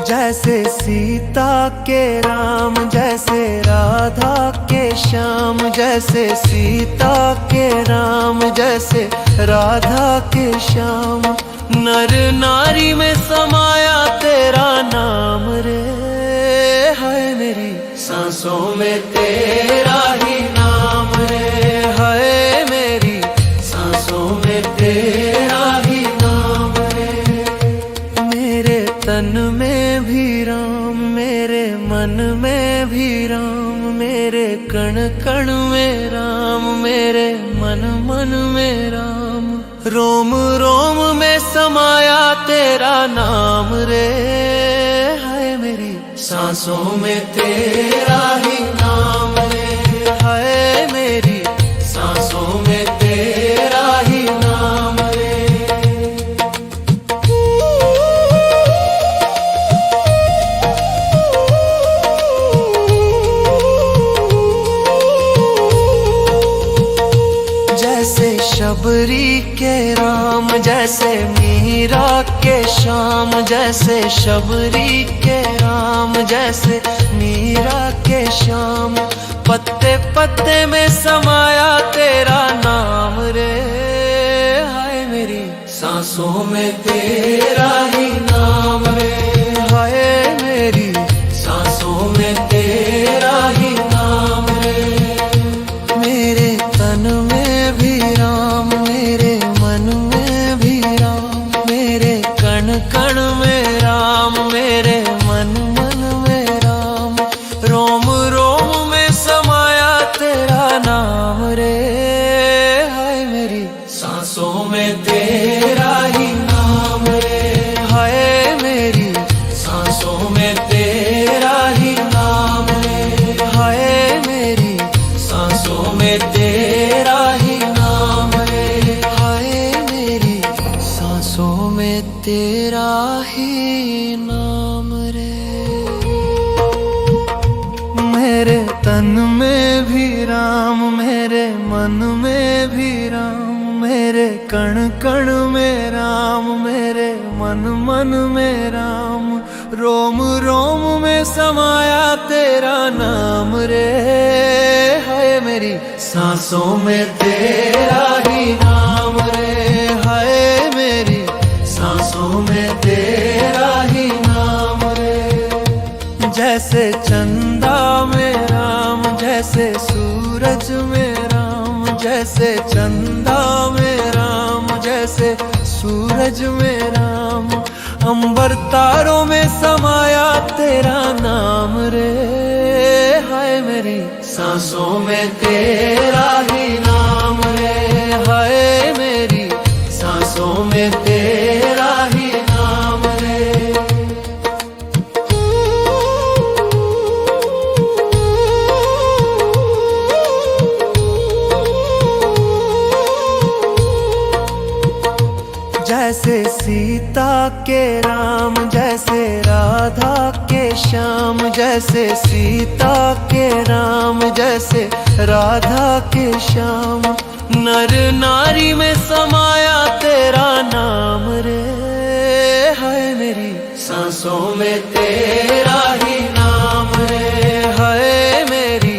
जैसे सीता के राम, जैसे राधा के श्याम, जैसे सीता के राम, जैसे राधा के श्याम, नर नारी में समाया तेरा नाम रे, हाय मेरी सांसों में तेरा ही नाम रे, हाय मेरी सांसों में तेरा ही नाम रे। मेरे तन में भी राम, मेरे मन में भी राम, मेरे कण कण में राम, मेरे मन मन में राम, रोम रोम में समाया तेरा नाम रे, हाय मेरी सांसों में तेरा ही नाम रे, हाय मेरी सांसों में तेरा ही नाम रे। जैसे शबरी के राम, जैसे मीरा के श्याम, जैसे शबरी के राम, जैसे मीरा के श्याम, पत्ते पत्ते में समाया तेरा नाम रे, हाय मेरी सांसों में तेरा ही नाम रे, हाय मेरी सांसों में तेरा ही नाम रे। मेरे तन में भी राम, मेरे मन में भी राम, मेरे कण कण में राम, मेरे मन मन में राम, रोम रोम में समाया तेरा नाम रे, हाय मेरी सांसों में तेरा ही नाम रे, हाय मेरी सांसों में तेरा ही नाम रे, हाय मेरी सांसों में तेरा ही नाम रे, हाय मेरी सांसों में तेरा ही नाम रे। मेरे तन में भी राम, मेरे मन में भी राम, मेरे कण कण में राम, मेरे मन मन में राम, रोम रोम में समाया तेरा नाम रे, हाय मेरी सांसों में तेरा ही नाम रे, हाय मेरी सांसों में तेरा ही नाम रे। जैसे चंदा में राम, जैसे सूरज में राम, जैसे चंदा में राम, जैसे सूरज में राम, अंबर तारों में समाया तेरा नाम रे, हाय मेरी सांसों में तेरा ही नाम रे, हाय मेरी सांसों में तेरा ही नाम रे। जैसे सीता के राम, जैसे राम राधा के श्याम, जैसे सीता के राम, जैसे राधा के श्याम। नर नारी में समाया तेरा नाम रे, है मेरी सांसों में तेरा ही नाम रे, है मेरी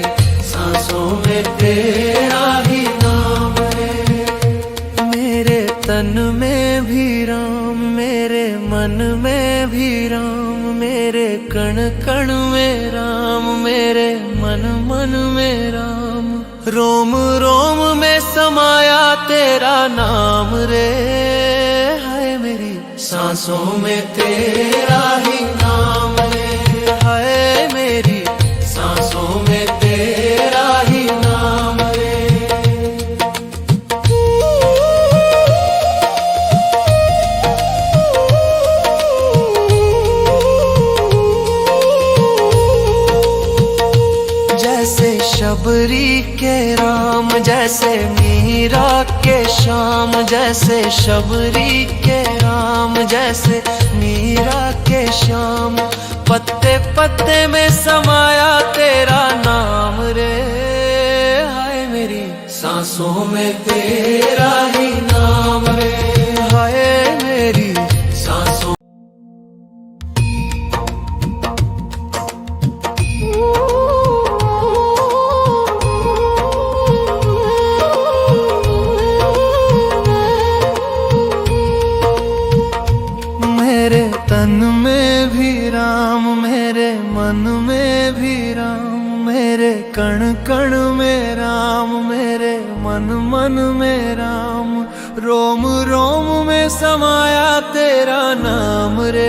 सांसों में तेरा ही नाम रे। मेरे तन में भी राम, मेरे मन में भी राम, मेरे कण कण में राम, मेरे मन मन में राम। रोम रोम में समाया तेरा नाम रे, है मेरी सांसों में तेरा ही नाम रे, है मेरी सांसों में तेरा ही नाम रे। जैसे शबरी के राम, जैसे मीरा के श्याम, जैसे शबरी के राम, जैसे मीरा के श्याम। पत्ते पत्ते में समाया तेरा नाम रे, हाय मेरी सांसों में तेरा ही नाम रे, हाय मेरी सांसों। मेरे तन में भी राम, मेरे मन में भी राम, मेरे कण कण में राम, मेरे मन मन में राम। रोम रोम में समाया तेरा नाम रे,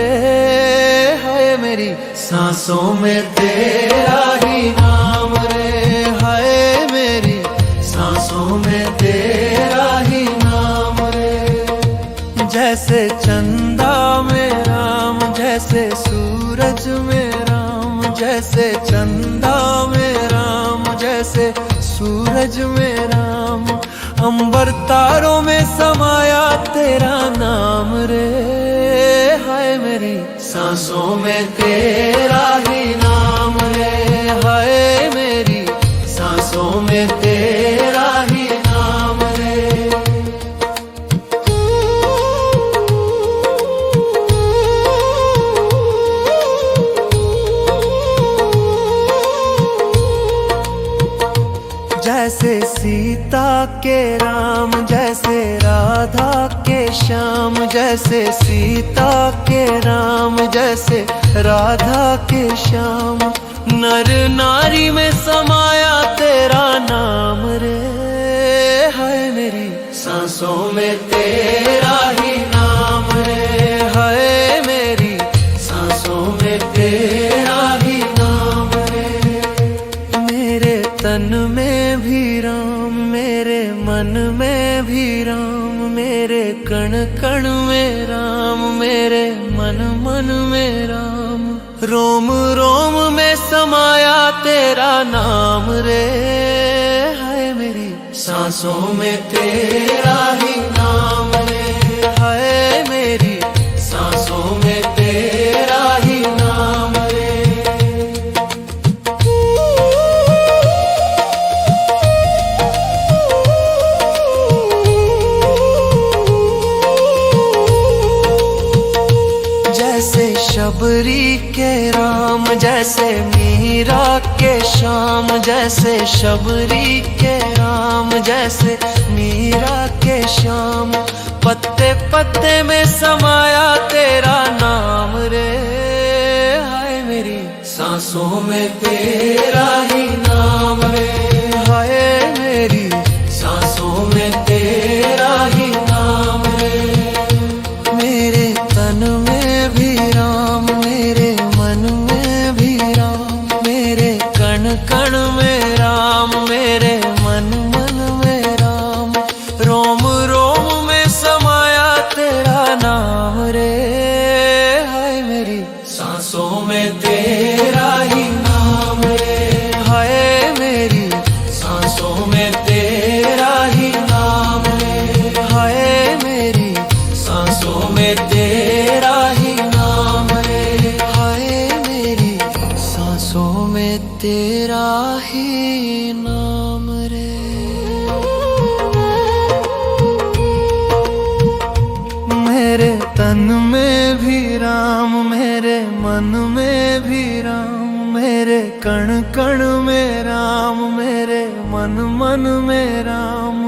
है मेरी सांसों में तेरा ही नाम रे, है मेरी सांसों में तेरा ही नाम रे। जैसे चंदा में राम, जैसे सूरज में राम, जैसे चंदा में राम, जैसे सूरज में राम। अंबर तारों में समाया तेरा नाम रे, हाय मेरी सांसों में तेरा ही नाम रे, हाय मेरी सांसों में तेरा ही नाम रे। जैसे सीता के राम, जैसे राधा के श्याम, जैसे सीता के राम, जैसे राधा के श्याम। नर नारी में समाया तेरा नाम रे, है मेरी सांसों में तेरा ही नाम रे, है मेरी सांसों में तेरा ही नाम रे। मेरे तन में भी राम, मेरे मन में भी राम, मेरे कण कण में राम, मेरे मन मन में राम। रोम रोम में समाया तेरा नाम रे, है मेरी सांसों में तेरा ही नाम रे, है मेरी सांसों में तेरा ही नाम रे। जैसे शबरी के राम, जैसे मीरा के श्याम, जैसे शबरी के राम, जैसे मीरा के श्याम। पत्ते पत्ते में समाया तेरा नाम रे, हाय मेरी सांसों में तेरा ही नाम रे, हाय मेरी सांसों में तेरा ही नाम रे। मेरे तन में भी राम, मेरे मन में भी राम, मेरे कण कण में राम, मेरे मन मन में राम। रोम रोम में समाया तेरा नाम रे, हाय मेरी सांसों में तेरा ही नाम रे। तेरा ही नाम रे। मेरे तन में भी राम, मेरे मन में भी राम, मेरे कण कण में राम, मेरे मन मन में राम,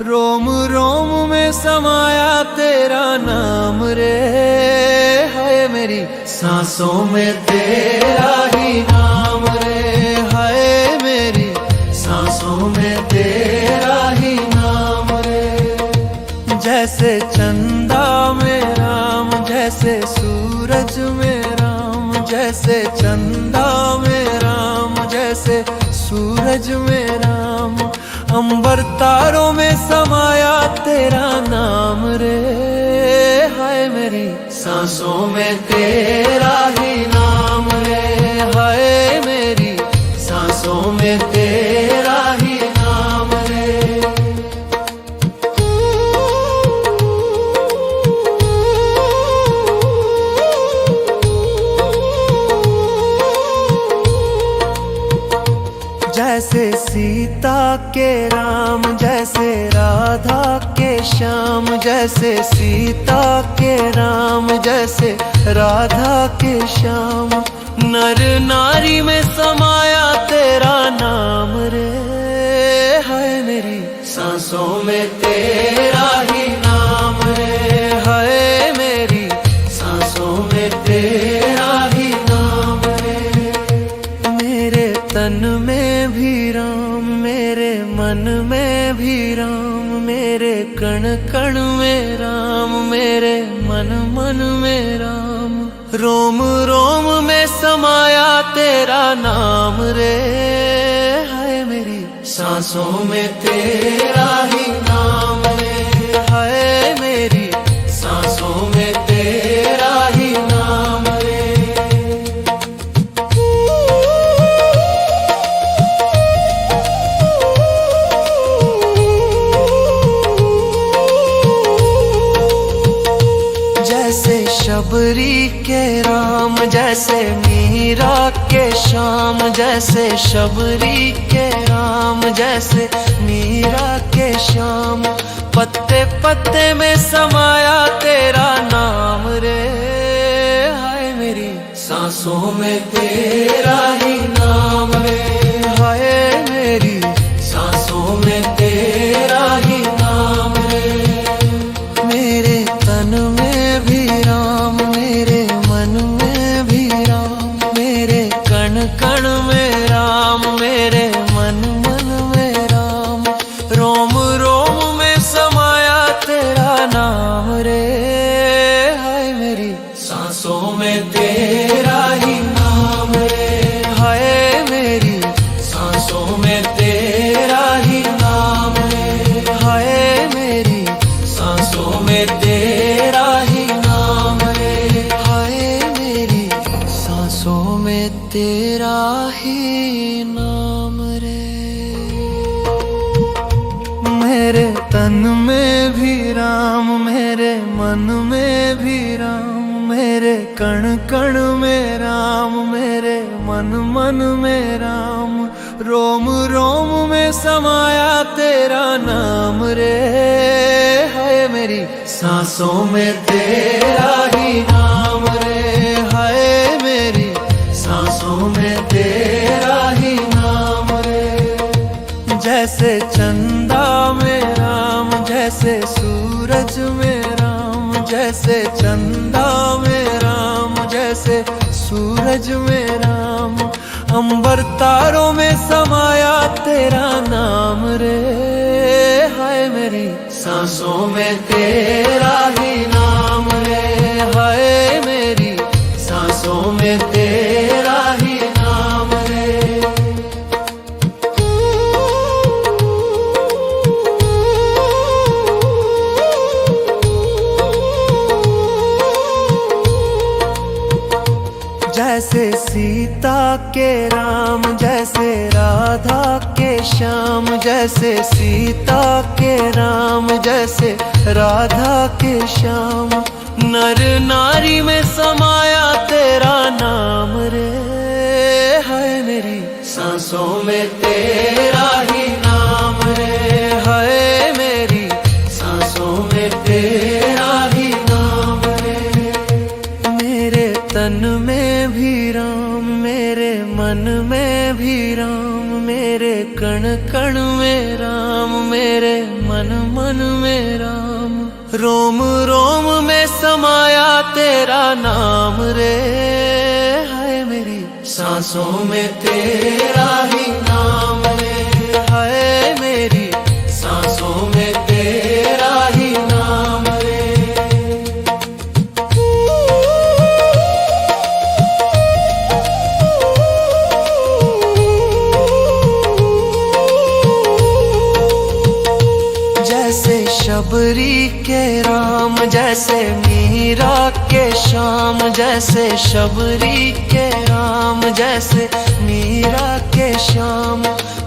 रोम रोम में समाया तेरा नाम रे। है मेरी सांसों में तेरा ही नाम रे। है मेरी सांसों में तेरा ही नाम रे। जैसे चंदा में राम, जैसे सूरज में राम, जैसे चंदा में राम, जैसे सूरज में राम, अंबर तारों में समाया तेरा नाम रे। हाय मेरी सांसों में तेरा ही नाम रे। हाय मेरी सांसों में तेरा ही नाम रे। जैसे सीता के राम, जैसे राधा के श्याम, जैसे सीता के राम, जैसे राधा के श्याम, नर नारी में समाया तेरा नाम रे। है मेरी सांसों में तेरा ही नाम रे। है मेरी सांसों में तेरा ही नाम रे। मेरे तन में भी राम, मेरे मन में भी राम, मेरे कण कण में राम, मेरे मन मन में राम, रोम रोम में समाया तेरा नाम रे। है मेरी सांसों में तेरा ही नाम रे। है मेरी सांसों में तेरा ही नाम रे। जैसे शबरी के राम, जैसे मीरा के श्याम, जैसे शबरी के राम, जैसे मीरा के श्याम, पत्ते पत्ते में समाया तेरा नाम रे। हाय मेरी सांसों में तेरा ही नाम रे। हाय मेरी सांसों में तेरा ही नाम रे। मेरे तन में भी राम, मेरे मन में भी राम, मेरे कण कण में राम, मेरे मन मन में राम, रोम रोम में समाया तेरा नाम रे। हाय मेरी सांसों में तेरा ही नाम रे। हाय मेरी सांसों में तेरा ही नाम रे। हाय मेरी सांसों में तेरा ही नाम रे। हाय मेरी सांसों में तेरा ही नाम रे। मेरे तन में भी राम, मेरे मन में भी राम, मेरे कण कण में राम, मेरे मन मन में राम, रोम रोम में समाया तेरा नाम रे। है मेरी सांसों में तेरा ही नाम रे। है मेरी सांसों में तेरा ही नाम रे। जैसे चंदा में राम, जैसे सूरज में राम, जैसे चंदा में राम, जैसे सूरज में राम, अंबर तारों में समाया तेरा नाम रे। हाय मेरी सांसों में तेरा ही नाम रे। हाय मेरी सांसों में तेरा ही नाम रे। जैसे सीता के राम, जैसे राधा के श्याम, जैसे सीता के राम, जैसे राधा के श्याम, नर नारी में समाया तेरा नाम रे। है मेरी सांसों में तेरा ही नाम रे। हाय मेरी सांसों में तेरा ही नाम रे। मेरे तन में भी राम, मेरे मन में भी राम, मेरे कण कण में राम, मेरे मन मन में राम। रोम रोम में समाया तेरा नाम रे। हाय मेरी सांसों में तेरा ही नाम रे। हाय मेरी सांसों में तेरा ही नाम रे। जैसे शबरी के राम, जैसे मीरा के श्याम, जैसे शबरी के राम, जैसे मीरा के श्याम।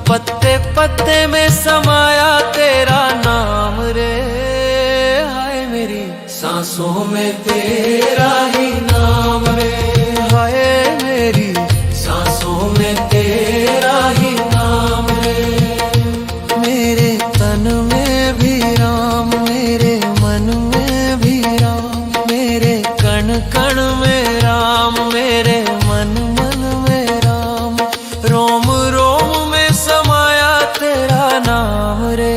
पत्ते पत्ते में समाया तेरा नाम रे। हाय मेरी सांसों में तेरा ही नाम रे। हाय मेरी सांसों में तेरा ही नाम रे। मेरे तन में भी राम, मेरे मन में भी राम, मेरे कण कण में राम, मेरे मन मन में राम। रोम रोम में समाया तेरा नाम रे।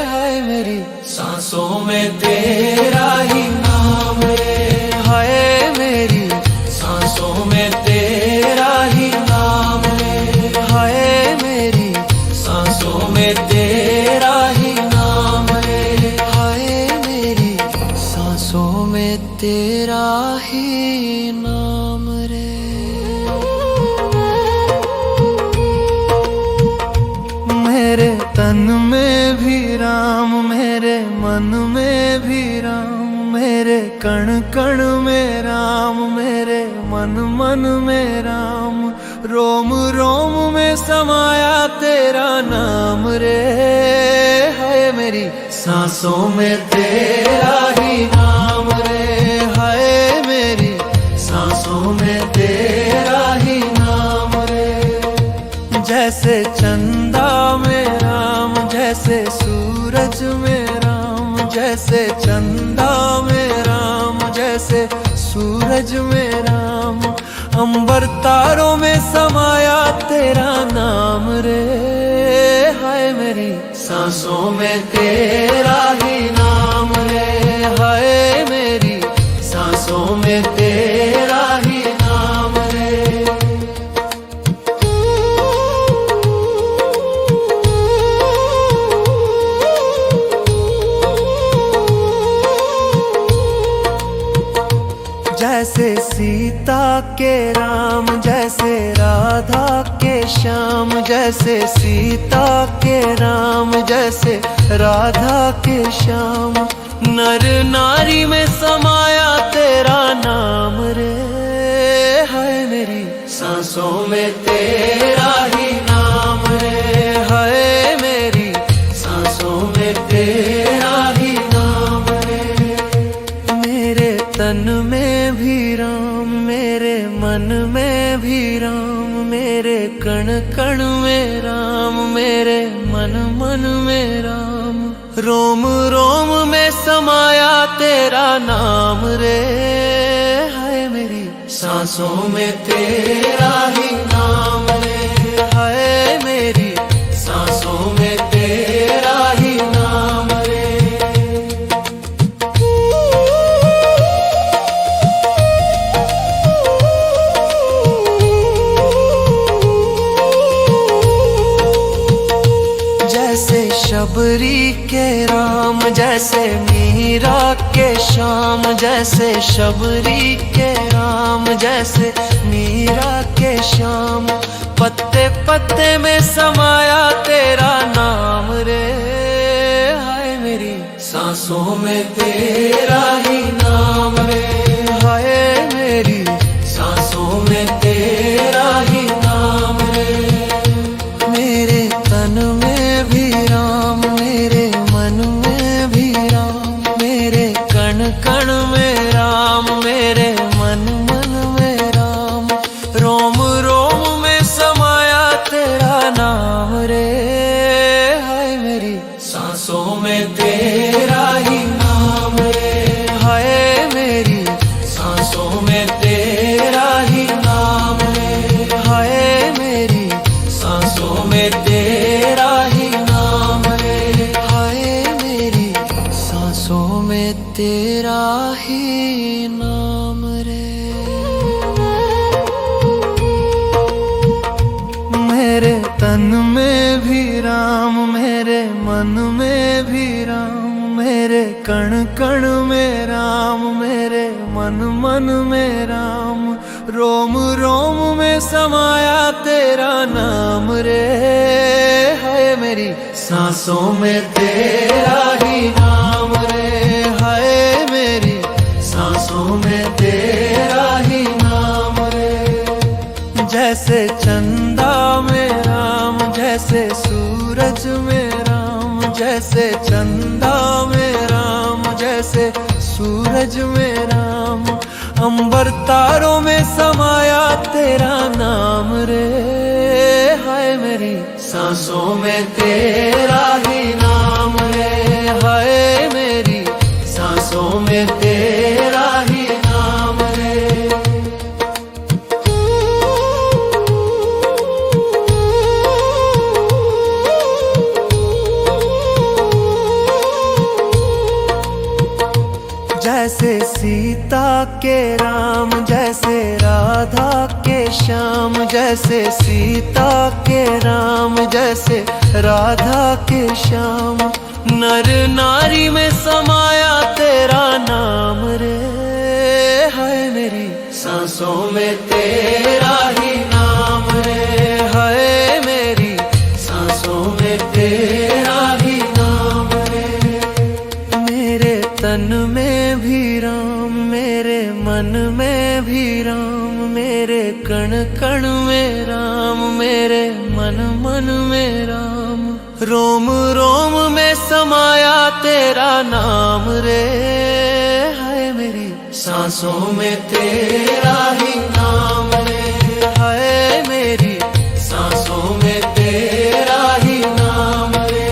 हाय मेरी सांसों में तेरा ही नाम रे। हाय मेरी सांसों में तेरा ही नाम रे। हाय मेरी सांसों में तेरा ही नाम रे। हाय मेरी सांसों में तेरा ही नाम रे। मेरे तन में भी राम, मेरे मन में भी राम, मेरे कण कण में राम, मेरे मन मन में राम। रोम रोम में समाया तेरा नाम रे। हाय मेरी सांसों में तेरा ही नाम रे। हाय मेरी सांसों में तेरा ही नाम रे। जैसे चंदा में राम, जैसे सूरज में राम, जैसे चंदा में राम, जैसे सूरज में राम। अंबर तारों में समाया तेरा नाम रे। हाय मेरी सांसों में तेरा ही नाम रे। हाय मेरी सांसों में तेरा ही नाम रे। जैसे सीता के राम, जैसे राधा के श्याम, जैसे सीता के राम, जैसे राधा के श्याम। नर नारी में समाया तेरा नाम रे। हाय मेरी सांसों में तेरा ही नाम रे। हाय मेरी सांसों में तेरा ही नाम रे। मेरे तन में भी राम, मेरे मन में भी राम, मेरे कण कण में राम, मेरे मन मन में राम। रोम रोम में समाया तेरा नाम रे। हाय मेरी सांसों में तेरा ही नाम रे। हाय मेरी सांसों में तेरा ही नाम रे। जैसे शबरी के राम, जैसे मीरा के श्याम, जैसे शबरी के राम, जैसे मीरा के श्याम। पत्ते पत्ते में समाया तेरा नाम रे। हाय मेरी सांसों में तेरा ही नाम रे। हाय मेरी सांसों में तेरा ही नाम रे। मेरे तन में भी राम, मेरे मन में भी राम, मेरे कण कण में राम, मेरे मन मन में राम। रोम रोम में समाया तन में भी राम, मेरे मन में भी राम, मेरे कण कण में राम, मेरे मन मन में राम, रोम रोम में समाया तेरा नाम रे। है मेरी सांसों में तेरा ही नाम रे, है मेरी सांसों में तेरा ही नाम रे। जैसे चंदा में राम, जैसे सूरज में राम, जैसे चंदा में राम, जैसे सूरज में राम, अंबर तारों में समाया तेरा नाम रे। हाय मेरी सांसों में तेरा ही नाम रे, हाय मेरी सांसों में तेरा ही नाम रे। जैसे सीता के राम, जैसे राधा के श्याम, जैसे सीता के राम, जैसे राधा के श्याम, नर नारी में समाया तेरा नाम रे। है मेरी सांसों में तेरा ही नाम रे, है मेरी सांसों में तेरा ही नाम रे। मेरे तन में भी राम, मेरे मन में भी राम, मेरे कण कण में राम, मेरे मन मन में राम, रोम रोम में समाया तेरा नाम रे। है मेरी सांसों में तेरा ही नाम रे, है मेरी सांसों में तेरा ही नाम रे।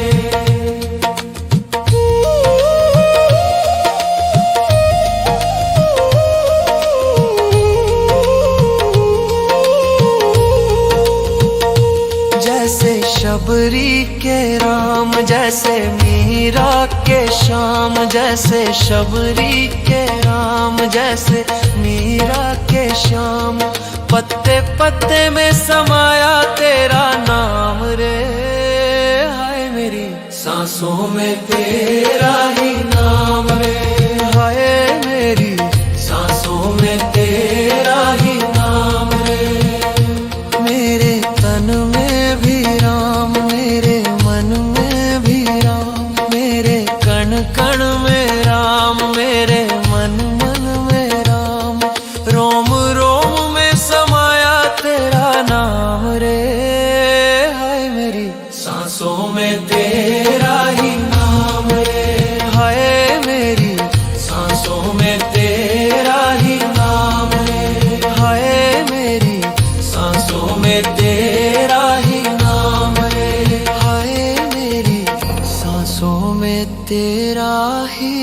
जैसे शबरी के राम, जैसे मीरा के श्याम, जैसे शबरी के राम, जैसे मीरा के श्याम, पत्ते पत्ते में समाया तेरा नाम रे। हाय मेरी सांसों में तेरा ही नाम रे, हाय मेरी सांसों में तेरा ही नाम रे। मेरे तन में भी राम, मेरे मन में भी राम, मेरे कण कण में राम, मेरे मन मन में राम, रोम रोम में समाया तेरा नाम रे। हाय मेरी सांसों में तेरा ही नाम रे, हाय मेरी सांसों में तेरा ही नाम रे, हाय मेरी सांसों में तेरा ही नाम रे, हाय मेरी सांसों में तेरा ही